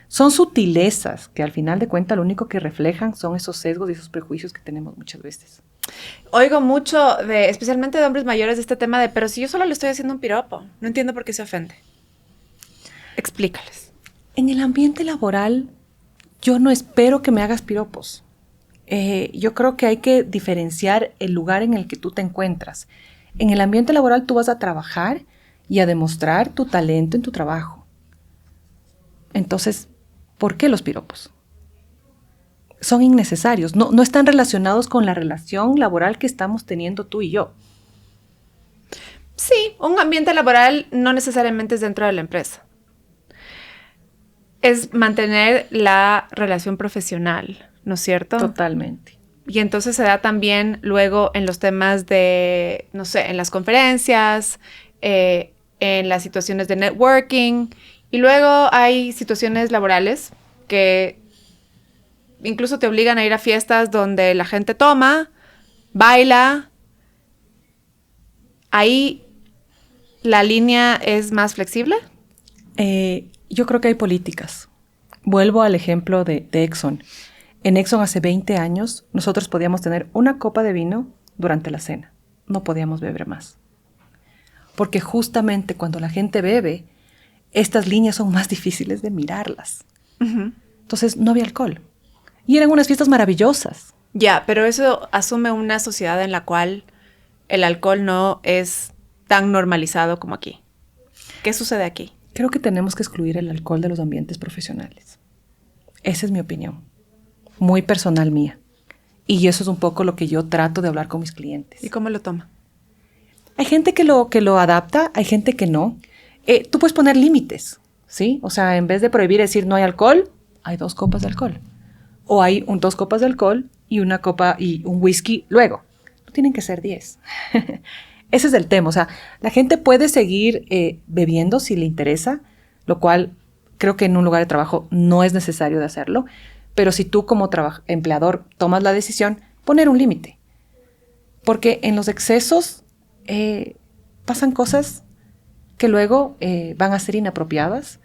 Son sutilezas que al final de cuentas lo único que reflejan son esos sesgos y esos prejuicios que tenemos muchas veces. Oigo mucho, especialmente de hombres mayores, de este tema de, pero si yo solo le estoy haciendo un piropo, no entiendo por qué se ofende. Explícales. En el ambiente laboral, yo no espero que me hagas piropos. Yo creo que hay que diferenciar el lugar en el que tú te encuentras. En el ambiente laboral tú vas a trabajar y a demostrar tu talento en tu trabajo. Entonces, ¿por qué los piropos? Son innecesarios, no están relacionados con la relación laboral que estamos teniendo tú y yo. Sí, un ambiente laboral no necesariamente es dentro de la empresa. Es mantener la relación profesional, ¿no es cierto? Totalmente. Y entonces se da también luego en los temas de, no sé, en las conferencias, en las situaciones de networking, y luego hay situaciones laborales que incluso te obligan a ir a fiestas donde la gente toma, baila. Ahí la línea es más flexible. Yo creo que hay políticas. Vuelvo al ejemplo de Exxon. En Exxon hace 20 años nosotros podíamos tener una copa de vino durante la cena. No podíamos beber más. Porque justamente cuando la gente bebe, estas líneas son más difíciles de mirarlas. Uh-huh. Entonces no había alcohol. Y eran unas fiestas maravillosas. Ya, pero eso asume una sociedad en la cual el alcohol no es tan normalizado como aquí. ¿Qué sucede aquí? Creo que tenemos que excluir el alcohol de los ambientes profesionales. Esa es mi opinión, muy personal mía. Y eso es un poco lo que yo trato de hablar con mis clientes. ¿Y cómo lo toma? Hay gente que lo adapta, hay gente que no. Tú puedes poner límites, ¿sí? O sea, en vez de prohibir decir no hay alcohol, hay 2 copas de alcohol. O hay 2 copas de alcohol y una copa y un whisky luego. No tienen que ser 10. Ese es el tema. O sea, la gente puede seguir bebiendo si le interesa, lo cual creo que en un lugar de trabajo no es necesario de hacerlo. Pero si tú como empleador tomas la decisión, poner un límite. Porque en los excesos pasan cosas que luego van a ser inapropiadas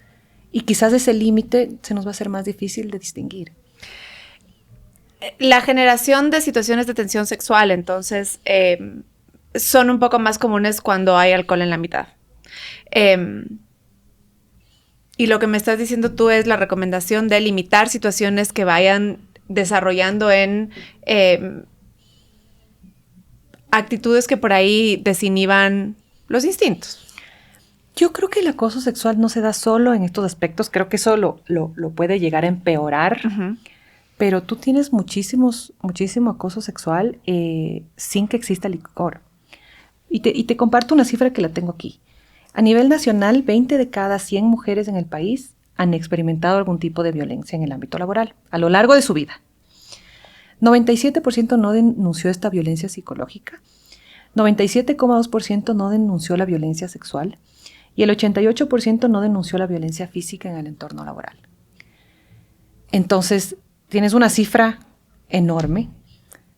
y quizás ese límite se nos va a hacer más difícil de distinguir. La generación de situaciones de tensión sexual, entonces, son un poco más comunes cuando hay alcohol en la mitad. Y lo que me estás diciendo tú es la recomendación de limitar situaciones que vayan desarrollando en actitudes que por ahí desinhiban los instintos. Yo creo que el acoso sexual no se da solo en estos aspectos. Creo que eso lo puede llegar a empeorar. Uh-huh. Pero tú tienes muchísimo acoso sexual sin que exista licor. Y te comparto una cifra que la tengo aquí. A nivel nacional, 20 de cada 100 mujeres en el país han experimentado algún tipo de violencia en el ámbito laboral a lo largo de su vida. 97% no denunció esta violencia psicológica, 97,2% no denunció la violencia sexual y el 88% no denunció la violencia física en el entorno laboral. Entonces, tienes una cifra enorme,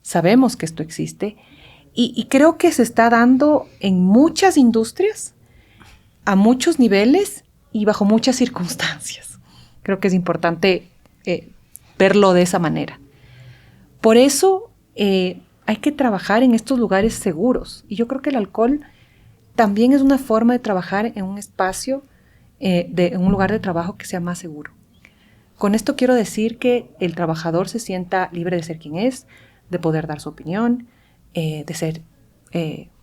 sabemos que esto existe y creo que se está dando en muchas industrias, a muchos niveles y bajo muchas circunstancias. Creo que es importante verlo de esa manera. Por eso hay que trabajar en estos lugares seguros. Y yo creo que el alcohol también es una forma de trabajar en un espacio, en un lugar de trabajo que sea más seguro. Con esto quiero decir que el trabajador se sienta libre de ser quien es, de poder dar su opinión, de ser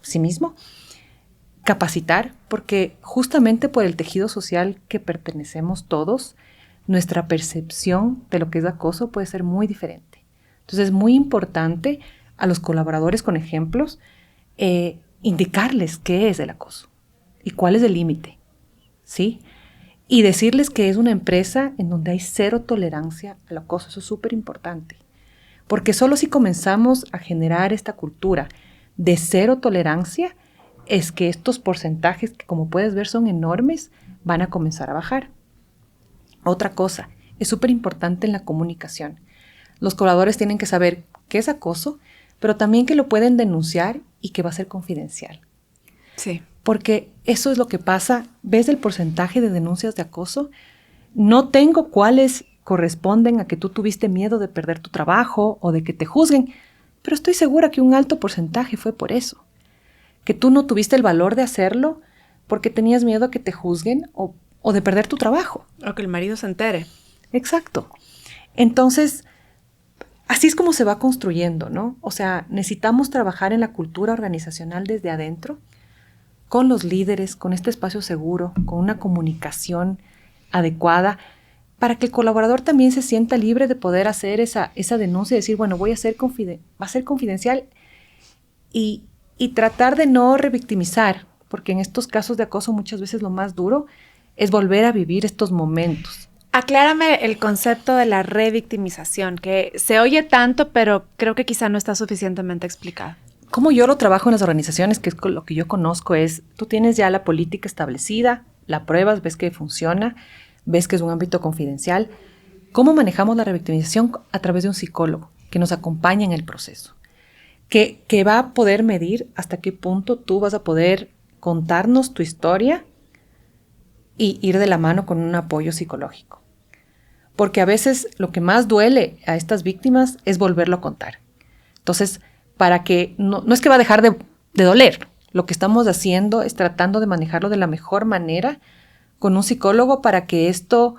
sí mismo, capacitar, porque justamente por el tejido social que pertenecemos todos, nuestra percepción de lo que es acoso puede ser muy diferente. Entonces es muy importante a los colaboradores con ejemplos indicarles qué es el acoso y cuál es el límite, ¿sí? Y decirles que es una empresa en donde hay 0 tolerancia al acoso. Eso es súper importante. Porque solo si comenzamos a generar esta cultura de 0 tolerancia es que estos porcentajes, que como puedes ver son enormes, van a comenzar a bajar. Otra cosa, es súper importante en la comunicación. Los colaboradores tienen que saber qué es acoso, pero también que lo pueden denunciar y que va a ser confidencial. Sí. Porque eso es lo que pasa. ¿Ves el porcentaje de denuncias de acoso? No tengo cuáles corresponden a que tú tuviste miedo de perder tu trabajo o de que te juzguen, pero estoy segura que un alto porcentaje fue por eso. Que tú no tuviste el valor de hacerlo porque tenías miedo a que te juzguen o de perder tu trabajo. O que el marido se entere. Exacto. Entonces, así es como se va construyendo, ¿no? O sea, necesitamos trabajar en la cultura organizacional desde adentro, con los líderes, con este espacio seguro, con una comunicación adecuada, para que el colaborador también se sienta libre de poder hacer esa denuncia y decir, bueno, va a ser confidencial y tratar de no revictimizar, porque en estos casos de acoso muchas veces lo más duro es volver a vivir estos momentos. Aclárame el concepto de la revictimización, que se oye tanto, pero creo que quizá no está suficientemente explicado. Como yo lo trabajo en las organizaciones, que es lo que yo conozco, es tú tienes ya la política establecida, la pruebas, ves que funciona, ves que es un ámbito confidencial. ¿Cómo manejamos la revictimización? A través de un psicólogo que nos acompaña en el proceso, que va a poder medir hasta qué punto tú vas a poder contarnos tu historia y ir de la mano con un apoyo psicológico. Porque a veces lo que más duele a estas víctimas es volverlo a contar. Entonces, para que no es que va a dejar de doler. Lo que estamos haciendo es tratando de manejarlo de la mejor manera con un psicólogo para que esto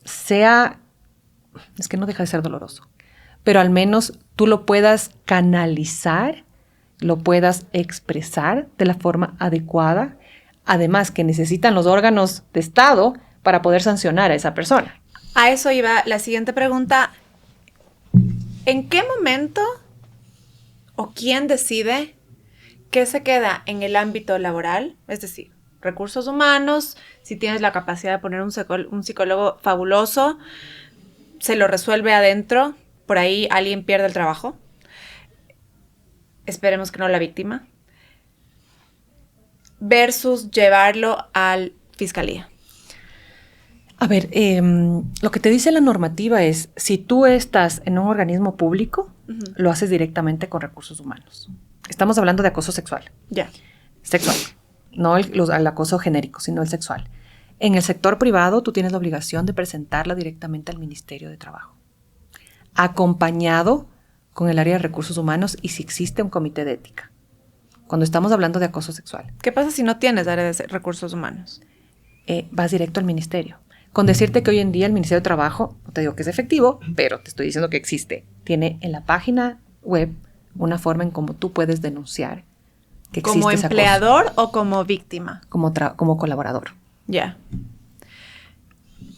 sea, es que no deja de ser doloroso, pero al menos tú lo puedas canalizar, lo puedas expresar de la forma adecuada, además que necesitan los órganos de Estado para poder sancionar a esa persona. A eso iba la siguiente pregunta. ¿En qué momento o quién decide qué se queda en el ámbito laboral? Es decir, recursos humanos, si tienes la capacidad de poner un psicólogo fabuloso, se lo resuelve adentro, por ahí alguien pierde el trabajo. Esperemos que no la víctima. Versus llevarlo a fiscalía. A ver, lo que te dice la normativa es, si tú estás en un organismo público, lo haces directamente con recursos humanos. Estamos hablando de acoso sexual. Ya. Sexual. No el acoso genérico, sino el sexual. En el sector privado, tú tienes la obligación de presentarla directamente al Ministerio de Trabajo, acompañado con el área de recursos humanos y si existe un comité de ética. Cuando estamos hablando de acoso sexual. ¿Qué pasa si no tienes área de recursos humanos? Vas directo al ministerio. Con decirte que hoy en día el Ministerio de Trabajo, no te digo que es efectivo, pero te estoy diciendo que existe. Tiene en la página web una forma en cómo tú puedes denunciar que existe ¿Como ese empleador acoso. o como víctima? Como colaborador. Ya.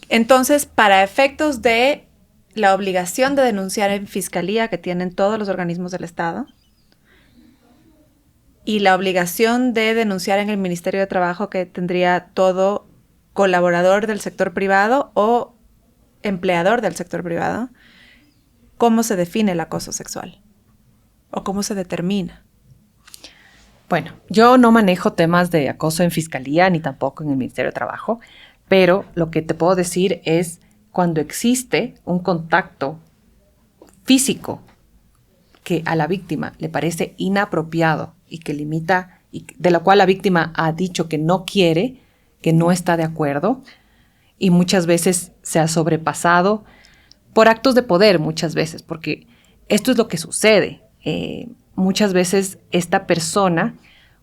Entonces, para efectos de la obligación de denunciar en fiscalía que tienen todos los organismos del Estado y la obligación de denunciar en el Ministerio de Trabajo que tendría todo colaborador del sector privado o empleador del sector privado, ¿cómo se define el acoso sexual? ¿O cómo se determina? Bueno, yo no manejo temas de acoso en fiscalía ni tampoco en el Ministerio de Trabajo, pero lo que te puedo decir es cuando existe un contacto físico que a la víctima le parece inapropiado y que limita, y de la cual la víctima ha dicho que no quiere, que no está de acuerdo, y muchas veces se ha sobrepasado por actos de poder, muchas veces, porque esto es lo que sucede. Muchas veces esta persona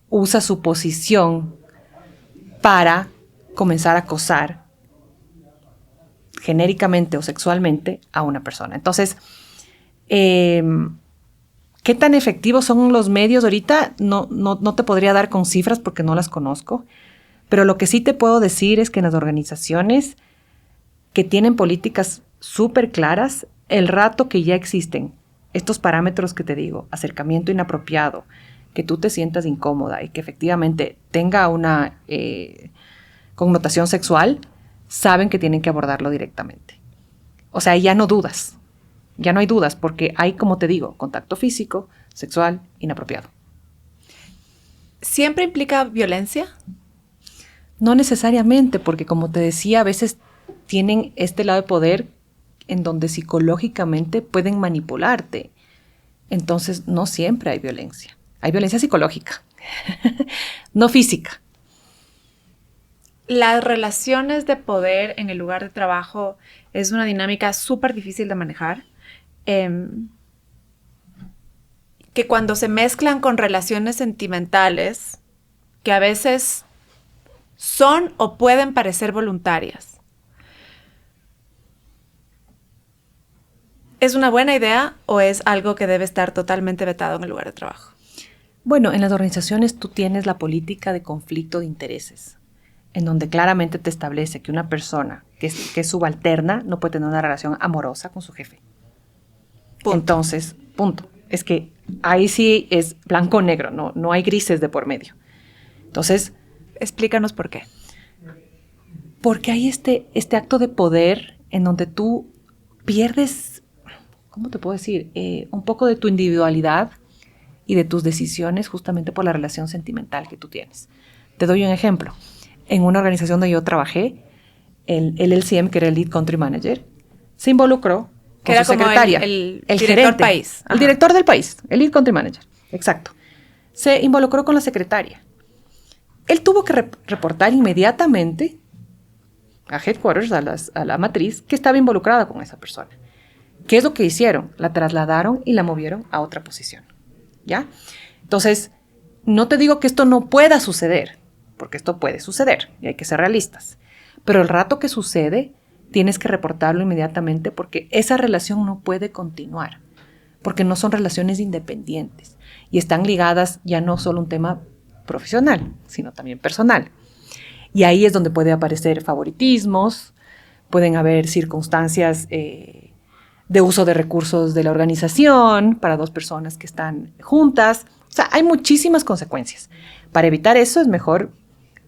usa su posición para comenzar a acosar genéricamente o sexualmente a una persona. Entonces, ¿qué tan efectivos son los medios ahorita? No te podría dar con cifras porque no las conozco, pero lo que sí te puedo decir es que en las organizaciones que tienen políticas súper claras, el rato que ya existen estos parámetros que te digo, acercamiento inapropiado, que tú te sientas incómoda y que efectivamente tenga una connotación sexual, saben que tienen que abordarlo directamente. O sea, ya no dudas, ya no hay dudas porque hay, como te digo, contacto físico, sexual, inapropiado. ¿Siempre implica violencia? No necesariamente, porque como te decía, a veces tienen este lado de poder en donde psicológicamente pueden manipularte. Entonces, no siempre hay violencia. Hay violencia psicológica, no física. Las relaciones de poder en el lugar de trabajo es una dinámica súper difícil de manejar. Que cuando se mezclan con relaciones sentimentales, que a veces son o pueden parecer voluntarias, ¿es una buena idea o es algo que debe estar totalmente vetado en el lugar de trabajo? Bueno, en las organizaciones tú tienes la política de conflicto de intereses, en donde claramente te establece que una persona que es subalterna no puede tener una relación amorosa con su jefe. Punto. Entonces, punto. Es que ahí sí es blanco o negro, no hay grises de por medio. Entonces, explícanos por qué. Porque hay este acto de poder en donde tú pierdes, ¿cómo te puedo decir? Un poco de tu individualidad y de tus decisiones justamente por la relación sentimental que tú tienes. Te doy un ejemplo. En una organización donde yo trabajé, el LCM, que era el Lead Country Manager, se involucró con que era su como secretaria. El director gerente, país. El director del país, el Lead Country Manager, exacto. Se involucró con la secretaria. Él tuvo que reportar inmediatamente a Headquarters, a la matriz, que estaba involucrada con esa persona. ¿Qué es lo que hicieron? La trasladaron y la movieron a otra posición. ¿Ya? Entonces, no te digo que esto no pueda suceder, porque esto puede suceder y hay que ser realistas. Pero el rato que sucede, tienes que reportarlo inmediatamente porque esa relación no puede continuar. porque no son relaciones independientes y están ligadas ya no solo a un tema profesional, sino también personal. Y ahí es donde puede aparecer favoritismos, pueden haber circunstancias de uso de recursos de la organización para dos personas que están juntas. O sea, hay muchísimas consecuencias. Para evitar eso es mejor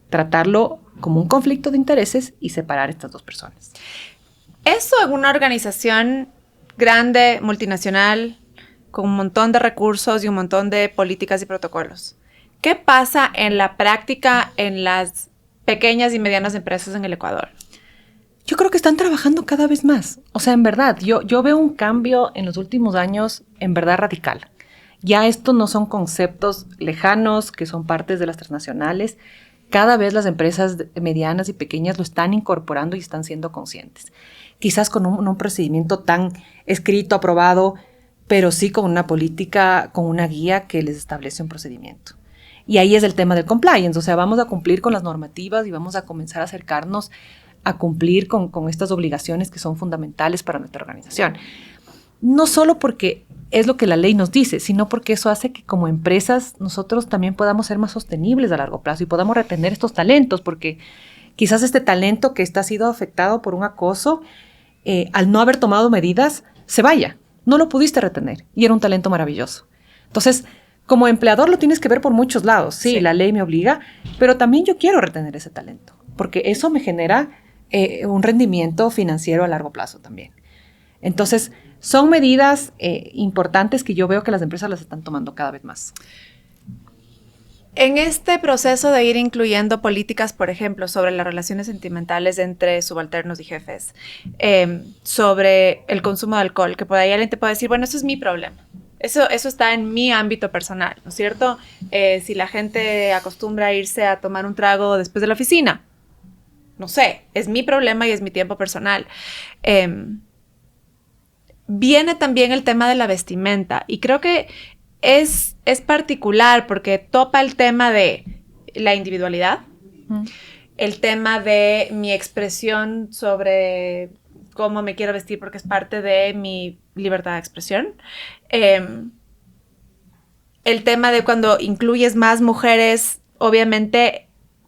tratarlo como un conflicto de intereses y separar estas dos personas. Eso en una organización grande, multinacional, con un montón de recursos y un montón de políticas y protocolos. ¿Qué pasa en la práctica en las pequeñas y medianas empresas en el Ecuador? Yo creo que están trabajando cada vez más. O sea, en verdad, yo veo un cambio en los últimos años en verdad radical. Ya estos no son conceptos lejanos que son partes de las transnacionales. Cada vez las empresas medianas y pequeñas lo están incorporando y están siendo conscientes. Quizás con un procedimiento tan escrito, aprobado, pero sí con una política, con una guía que les establece un procedimiento. Y ahí es el tema del compliance. O sea, vamos a cumplir con las normativas y vamos a comenzar a acercarnos a cumplir con estas obligaciones que son fundamentales para nuestra organización. No solo porque es lo que la ley nos dice, sino porque eso hace que como empresas nosotros también podamos ser más sostenibles a largo plazo y podamos retener estos talentos, porque quizás este talento que está sido afectado por un acoso, al no haber tomado medidas, se vaya. No lo pudiste retener y era un talento maravilloso. Entonces, como empleador lo tienes que ver por muchos lados. Sí, la ley me obliga, pero también yo quiero retener ese talento, porque eso me genera un rendimiento financiero a largo plazo también. Entonces, son medidas importantes que yo veo que las empresas las están tomando cada vez más. En este proceso de ir incluyendo políticas, por ejemplo, sobre las relaciones sentimentales entre subalternos y jefes, sobre el consumo de alcohol, que por ahí alguien te puede decir, bueno, eso es mi problema. Eso está en mi ámbito personal, ¿no es cierto? Si la gente acostumbra a irse a tomar un trago después de la oficina, no sé, es mi problema y es mi tiempo personal. Viene también el tema de la vestimenta y creo que es particular porque topa el tema de la individualidad, el tema de mi expresión sobre cómo me quiero vestir porque es parte de mi libertad de expresión. El tema de cuando incluyes más mujeres, obviamente,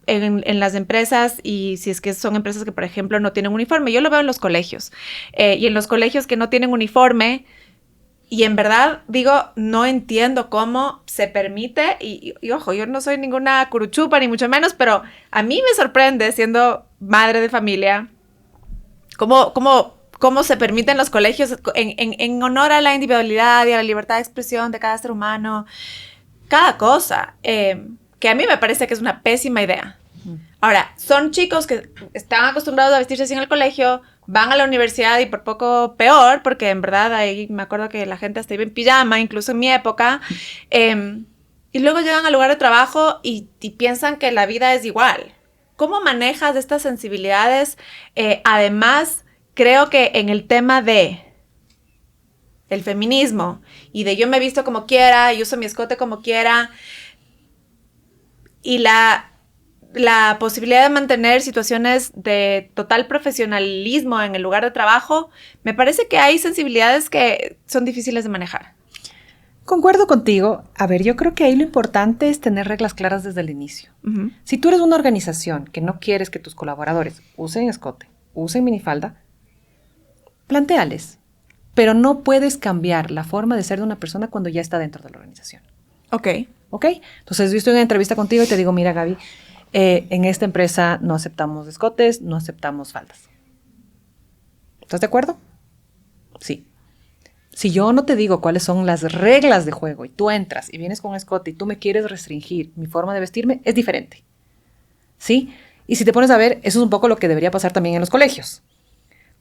en las empresas, y si es que son empresas que, por ejemplo, no tienen uniforme. Yo lo veo en los colegios. Y en los colegios que no tienen uniforme, y en verdad, digo, no entiendo cómo se permite, y ojo, yo no soy ninguna curuchupa, ni mucho menos, pero a mí me sorprende, siendo madre de familia, cómo se permiten los colegios en honor a la individualidad y a la libertad de expresión de cada ser humano, cada cosa, que a mí me parece que es una pésima idea. Ahora, son chicos que están acostumbrados a vestirse así en el colegio, van a la universidad y por poco peor, porque en verdad ahí me acuerdo que la gente hasta iba en pijama, incluso en mi época, y luego llegan al lugar de trabajo y piensan que la vida es igual. ¿Cómo manejas estas sensibilidades? Además, creo que en el tema de el feminismo y de yo me visto como quiera y uso mi escote como quiera, y la posibilidad de mantener situaciones de total profesionalismo en el lugar de trabajo, me parece que hay sensibilidades que son difíciles de manejar. Concuerdo contigo. A ver, yo creo que ahí lo importante es tener reglas claras desde el inicio. Uh-huh. Si tú eres una organización que no quieres que tus colaboradores usen escote, usen minifalda, plantéales. Pero no puedes cambiar la forma de ser de una persona cuando ya está dentro de la organización. Ok. Entonces, yo estoy en una entrevista contigo y te digo, mira, Gaby, en esta empresa no aceptamos escotes, no aceptamos faldas. ¿Estás de acuerdo? Sí. Si yo no te digo cuáles son las reglas de juego y tú entras y vienes con escote y tú me quieres restringir mi forma de vestirme, es diferente. ¿Sí? Y si te pones a ver, eso es un poco lo que debería pasar también en los colegios.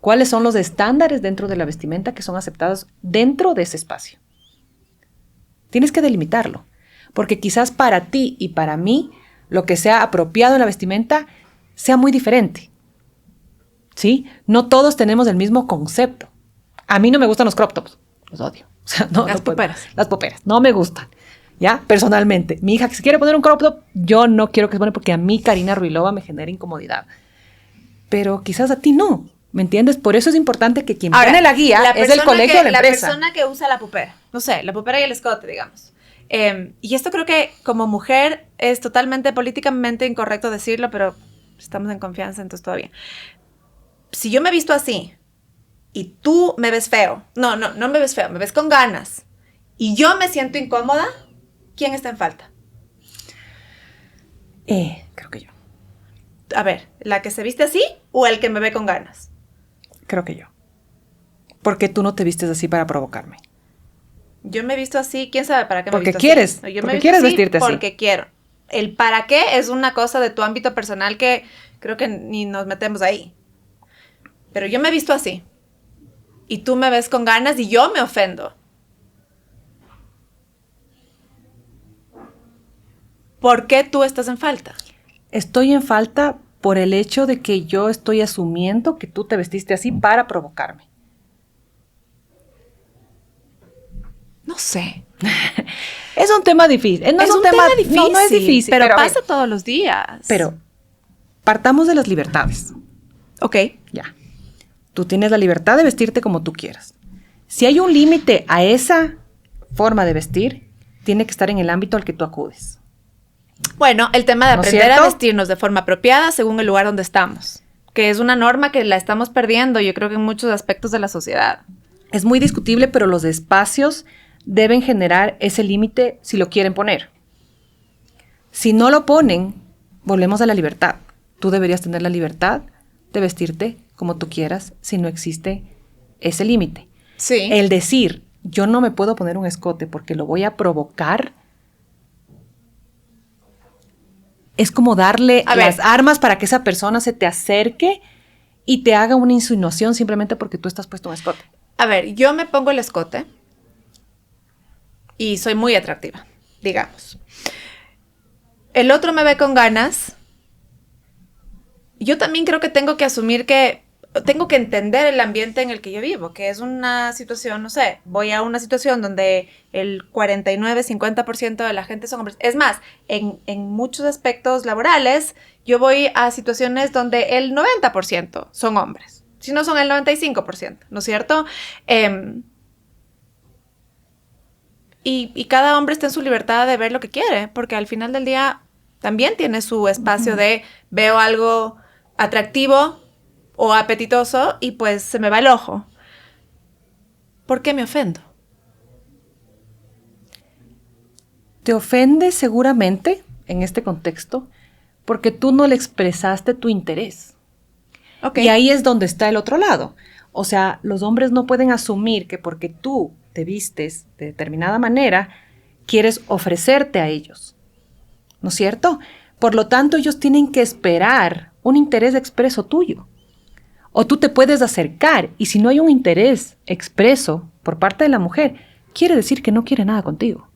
¿Cuáles son los estándares dentro de la vestimenta que son aceptados dentro de ese espacio? Tienes que delimitarlo. Porque quizás para ti y para mí, lo que sea apropiado en la vestimenta sea muy diferente. ¿Sí? No todos tenemos el mismo concepto. A mí no me gustan los crop tops. Los odio. O sea, las poperas. Las poperas. No me gustan. ¿Ya? Personalmente. Mi hija que se quiere poner un crop top, yo no quiero que se pone porque a mí, Karina Ruilova, me genera incomodidad. Pero quizás a ti no. ¿Me entiendes? Por eso es importante que quien pone la guía es el colegio o la empresa. La persona que usa la pupera, no sé, la pupera y el escote, digamos. Y esto creo que como mujer es totalmente políticamente incorrecto decirlo, pero estamos en confianza, entonces todavía. Si yo me he visto así y tú me ves feo, no me ves feo, me ves con ganas y yo me siento incómoda, ¿quién está en falta? Creo que yo. A ver, ¿la que se viste así o el que me ve con ganas? Creo que yo. Porque tú no te vistes así para provocarme. Yo me he visto así, ¿quién sabe para qué me he Porque visto quieres, así? No, yo porque me he visto quieres así vestirte así. porque quiero. El para qué es una cosa de tu ámbito personal que creo que ni nos metemos ahí. Pero yo me he visto así. Y tú me ves con ganas y yo me ofendo. ¿Por qué tú estás en falta? Estoy en falta por el hecho de que yo estoy asumiendo que tú te vestiste así para provocarme. No sé. Es un tema difícil. No es un tema difícil. No es difícil. Pero pasa todos los días. Pero partamos de las libertades. Ok. Ya. Tú tienes la libertad de vestirte como tú quieras. Si hay un límite a esa forma de vestir, tiene que estar en el ámbito al que tú acudes. Bueno, el tema de ¿No es aprender a cierto? vestirnos de forma apropiada según el lugar donde estamos. Que es una norma que la estamos perdiendo, yo creo que en muchos aspectos de la sociedad. Es muy discutible, pero los espacios deben generar ese límite si lo quieren poner. Si no lo ponen, volvemos a la libertad. Tú deberías tener la libertad de vestirte como tú quieras si no existe ese límite. Sí. El decir, yo no me puedo poner un escote porque lo voy a provocar, es como darle las armas para que esa persona se te acerque y te haga una insinuación simplemente porque tú estás puesto un escote. A ver, yo me pongo el escote y soy muy atractiva, digamos. El otro me ve con ganas. Yo también creo que tengo que asumir que tengo que entender el ambiente en el que yo vivo, que es una situación, no sé, voy a una situación donde el 49-50% de la gente son hombres. Es más, en muchos aspectos laborales, yo voy a situaciones donde el 90% son hombres, si no son el 95%, ¿no es cierto? Y cada hombre está en su libertad de ver lo que quiere, porque al final del día también tiene su espacio de veo algo atractivo o apetitoso y pues se me va el ojo. ¿Por qué me ofendo? Te ofende seguramente en este contexto porque tú no le expresaste tu interés. Okay. Y ahí es donde está el otro lado. O sea, los hombres no pueden asumir que porque tú te vistes de determinada manera, quieres ofrecerte a ellos. ¿No es cierto? Por lo tanto, ellos tienen que esperar un interés expreso tuyo. O tú te puedes acercar y si no hay un interés expreso por parte de la mujer, quiere decir que no quiere nada contigo.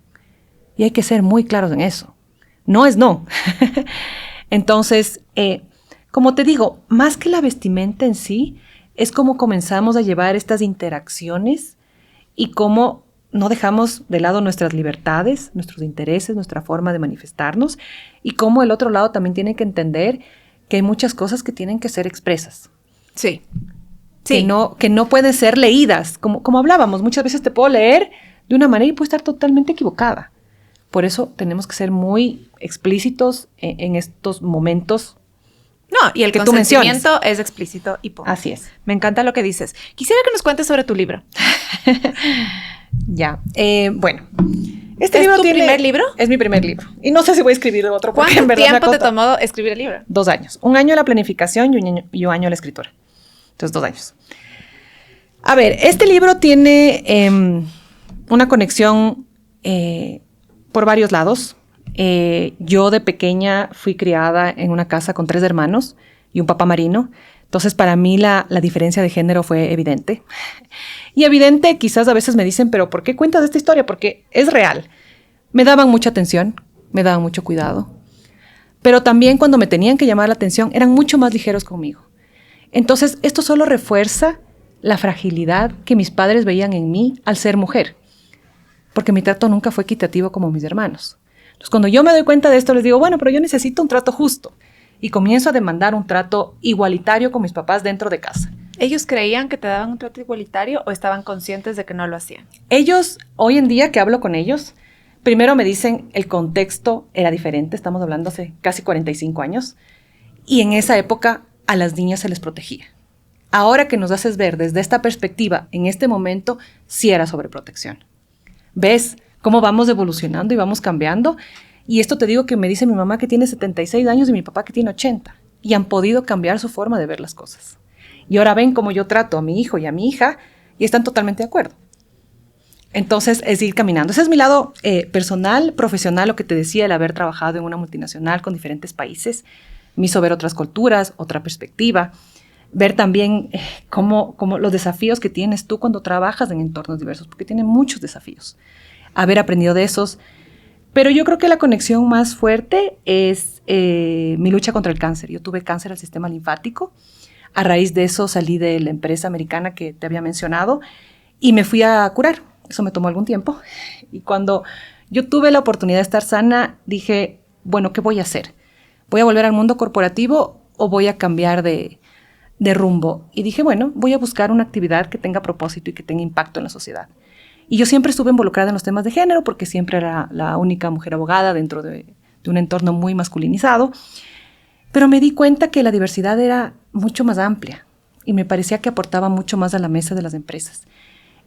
Y hay que ser muy claros en eso. No es no. Entonces, como te digo, más que la vestimenta en sí, es como comenzamos a llevar estas interacciones y cómo no dejamos de lado nuestras libertades, nuestros intereses, nuestra forma de manifestarnos y cómo el otro lado también tiene que entender que hay muchas cosas que tienen que ser expresas. Sí. Sí. Que no pueden ser leídas. Como hablábamos, muchas veces te puedo leer de una manera y puedo estar totalmente equivocada. Por eso tenemos que ser muy explícitos en estos momentos. No, y el que consentimiento es explícito y punto. Así es. Me encanta lo que dices. Quisiera que nos cuentes sobre tu libro. Ya. Bueno. ¿Es tu primer libro? Es mi primer libro. Y no sé si voy a escribir otro. Porque ¿Cuánto en verdad tiempo te tomó escribir el libro? 2 años. 1 año la planificación y un año la escritura. Entonces, 2 años. A ver, este libro tiene una conexión por varios lados. Yo de pequeña fui criada en una casa con 3 hermanos y un papá marino. Entonces, para mí la diferencia de género fue evidente. Y evidente, quizás a veces me dicen, pero ¿por qué cuentas esta historia? Porque es real. Me daban mucha atención, me daban mucho cuidado. Pero también cuando me tenían que llamar la atención, eran mucho más ligeros conmigo. Entonces, esto solo refuerza la fragilidad que mis padres veían en mí al ser mujer. Porque mi trato nunca fue equitativo como mis hermanos. Entonces, cuando yo me doy cuenta de esto, les digo, bueno, pero yo necesito un trato justo. Y comienzo a demandar un trato igualitario con mis papás dentro de casa. ¿Ellos creían que te daban un trato igualitario o estaban conscientes de que no lo hacían? Ellos, hoy en día que hablo con ellos, primero me dicen el contexto era diferente, estamos hablando hace casi 45 años, y en esa época a las niñas se les protegía. Ahora que nos haces ver desde esta perspectiva, en este momento, sí era sobreprotección. ¿Ves cómo vamos evolucionando y vamos cambiando? Y esto te digo que me dice mi mamá que tiene 76 años y mi papá que tiene 80, y han podido cambiar su forma de ver las cosas. Y ahora ven cómo yo trato a mi hijo y a mi hija y están totalmente de acuerdo. Entonces, es ir caminando. Ese es mi lado personal, profesional, lo que te decía, el haber trabajado en una multinacional con diferentes países. Me hizo ver otras culturas, otra perspectiva. Ver también cómo los desafíos que tienes tú cuando trabajas en entornos diversos, porque tienen muchos desafíos. Haber aprendido de esos. Pero yo creo que la conexión más fuerte es mi lucha contra el cáncer. Yo tuve cáncer al sistema linfático. A raíz de eso salí de la empresa americana que te había mencionado y me fui a curar. Eso me tomó algún tiempo. Y cuando yo tuve la oportunidad de estar sana, dije, bueno, ¿qué voy a hacer? ¿Voy a volver al mundo corporativo o voy a cambiar de rumbo? Y dije, bueno, voy a buscar una actividad que tenga propósito y que tenga impacto en la sociedad. Y yo siempre estuve involucrada en los temas de género porque siempre era la única mujer abogada dentro de un entorno muy masculinizado. Pero me di cuenta que la diversidad era mucho más amplia y me parecía que aportaba mucho más a la mesa de las empresas.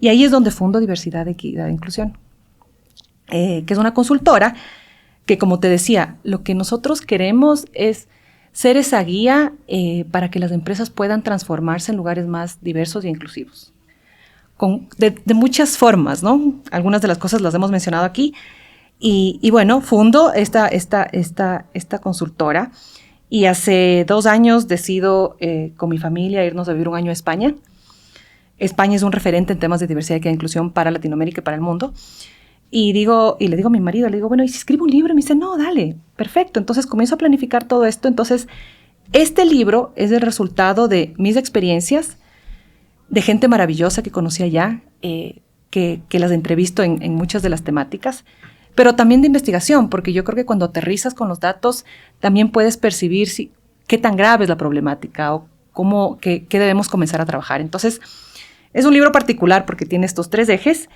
Y ahí es donde fundo Diversidad, Equidad e Inclusión, que es una consultora que, como te decía, lo que nosotros queremos es ser esa guía para que las empresas puedan transformarse en lugares más diversos e inclusivos. De muchas formas, ¿no? Algunas de las cosas las hemos mencionado aquí. Y bueno, fundo esta consultora. Y hace 2 años decido con mi familia irnos a vivir 1 año a España. España es un referente en temas de diversidad y inclusión para Latinoamérica y para el mundo. Y le digo a mi marido, le digo, bueno, ¿y si escribo un libro? Y me dice, no, dale, perfecto. Entonces comienzo a planificar todo esto. Entonces, este libro es el resultado de mis experiencias, de gente maravillosa que conocí allá, que las entrevisto en muchas de las temáticas, pero también de investigación, porque yo creo que cuando aterrizas con los datos, también puedes percibir qué tan grave es la problemática o qué debemos comenzar a trabajar. Entonces, es un libro particular porque tiene estos 3 ejes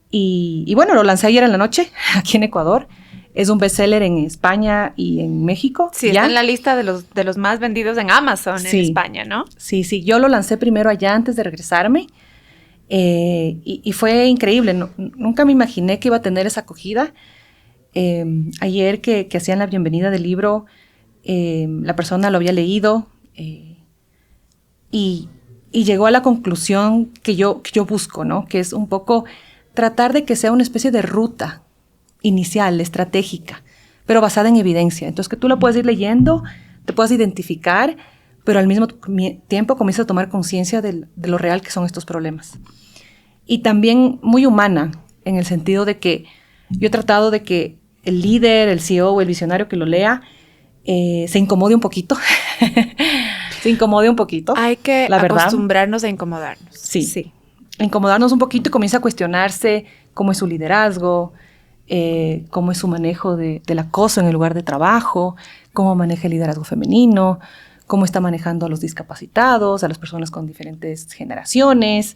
y bueno, lo lancé ayer en la noche aquí en Ecuador. Es un bestseller en España y en México. Sí, está en la lista de los más vendidos en Amazon en España, ¿no? Sí, yo lo lancé primero allá antes de regresarme y fue increíble. Nunca me imaginé que iba a tener esa acogida. Ayer que hacían la bienvenida del libro, la persona lo había leído y llegó a la conclusión que yo busco, ¿no? Que es un poco tratar de que sea una especie de ruta inicial, estratégica, pero basada en evidencia. Entonces, que tú la puedes ir leyendo, te puedas identificar, pero al mismo tiempo comienzas a tomar conciencia de lo real que son estos problemas. Y también muy humana, en el sentido de que yo he tratado de que el líder, el CEO o el visionario que lo lea se incomode un poquito. Se incomode un poquito. Hay que acostumbrarnos a incomodarnos. Sí. Incomodarnos un poquito y comienza a cuestionarse cómo es su liderazgo, cómo es su manejo del acoso en el lugar de trabajo, cómo maneja el liderazgo femenino, cómo está manejando a los discapacitados, a las personas con diferentes generaciones.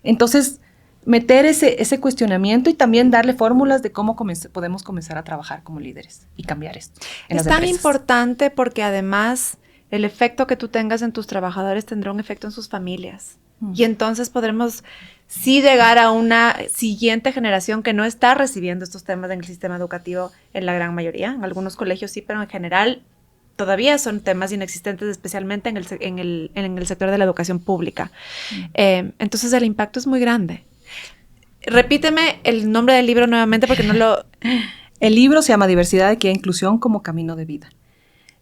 Entonces, meter ese cuestionamiento y también darle fórmulas de cómo podemos comenzar a trabajar como líderes y cambiar esto en las empresas. Es tan importante porque además el efecto que tú tengas en tus trabajadores tendrá un efecto en sus familias. Y entonces podremos sí llegar a una siguiente generación que no está recibiendo estos temas en el sistema educativo en la gran mayoría. En algunos colegios sí, pero en general todavía son temas inexistentes, especialmente en el sector de la educación pública. Entonces el impacto es muy grande. Repíteme el nombre del libro nuevamente porque no lo... El libro se llama Diversidad, Equidad e Inclusión como Camino de Vida.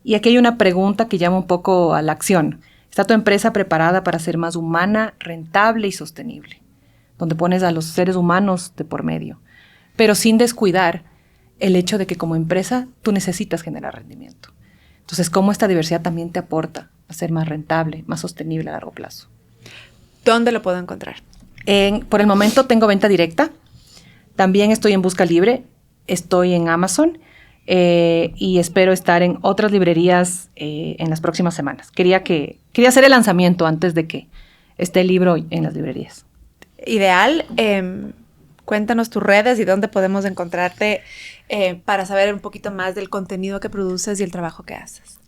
Y aquí hay una pregunta que llama un poco a la acción. ¿Está tu empresa preparada para ser más humana, rentable y sostenible? Donde pones a los seres humanos de por medio, pero sin descuidar el hecho de que como empresa tú necesitas generar rendimiento. Entonces, ¿cómo esta diversidad también te aporta a ser más rentable, más sostenible a largo plazo? ¿Dónde lo puedo encontrar? Por el momento tengo venta directa. También estoy en Busca Libre. Estoy en Amazon. Y espero estar en otras librerías en las próximas semanas. Quería hacer el lanzamiento antes de que esté el libro en las librerías. Ideal. Cuéntanos tus redes y dónde podemos encontrarte para saber un poquito más del contenido que produces y el trabajo que haces.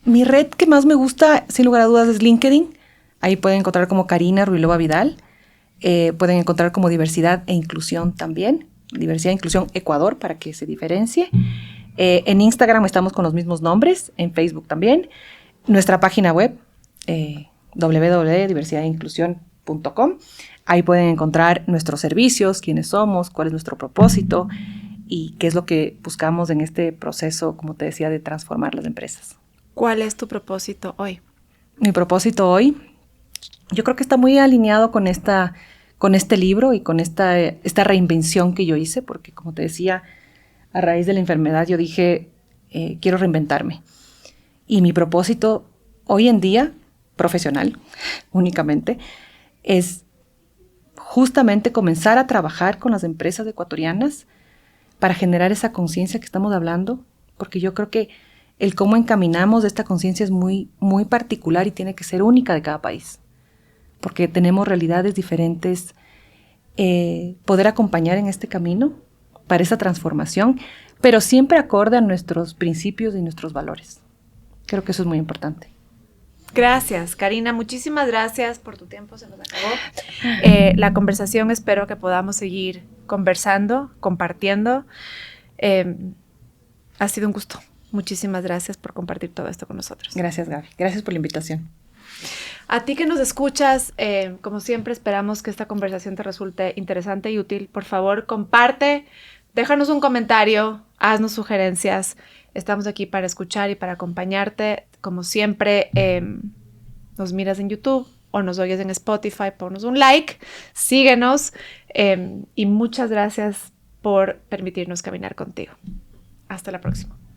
Mi red que más me gusta, sin lugar a dudas, es LinkedIn. Ahí pueden encontrar como Karina Ruilova Vidal. Pueden encontrar como Diversidad e Inclusión también. Diversidad e Inclusión Ecuador, para que se diferencie. En Instagram estamos con los mismos nombres, en Facebook también. Nuestra página web, www.diversidadinclusión.com. Ahí pueden encontrar nuestros servicios, quiénes somos, cuál es nuestro propósito y qué es lo que buscamos en este proceso, como te decía, de transformar las empresas. ¿Cuál es tu propósito hoy? Mi propósito hoy, yo creo que está muy alineado con este libro y con esta reinvención que yo hice, porque como te decía, a raíz de la enfermedad yo dije, quiero reinventarme. Y mi propósito hoy en día, profesional únicamente, es justamente comenzar a trabajar con las empresas ecuatorianas para generar esa conciencia que estamos hablando, porque yo creo que el cómo encaminamos esta conciencia es muy, muy particular y tiene que ser única de cada país, porque tenemos realidades diferentes. Poder acompañar en este camino para esa transformación, pero siempre acorde a nuestros principios y nuestros valores. Creo que eso es muy importante. Gracias, Karina. Muchísimas gracias por tu tiempo. Se nos acabó. La conversación, espero que podamos seguir conversando, compartiendo. Ha sido un gusto. Muchísimas gracias por compartir todo esto con nosotros. Gracias, Gaby. Gracias por la invitación. A ti que nos escuchas, como siempre esperamos que esta conversación te resulte interesante y útil. Por favor, comparte, déjanos un comentario, haznos sugerencias. Estamos aquí para escuchar y para acompañarte. Como siempre, nos miras en YouTube o nos oyes en Spotify, ponnos un like, síguenos y muchas gracias por permitirnos caminar contigo. Hasta la próxima.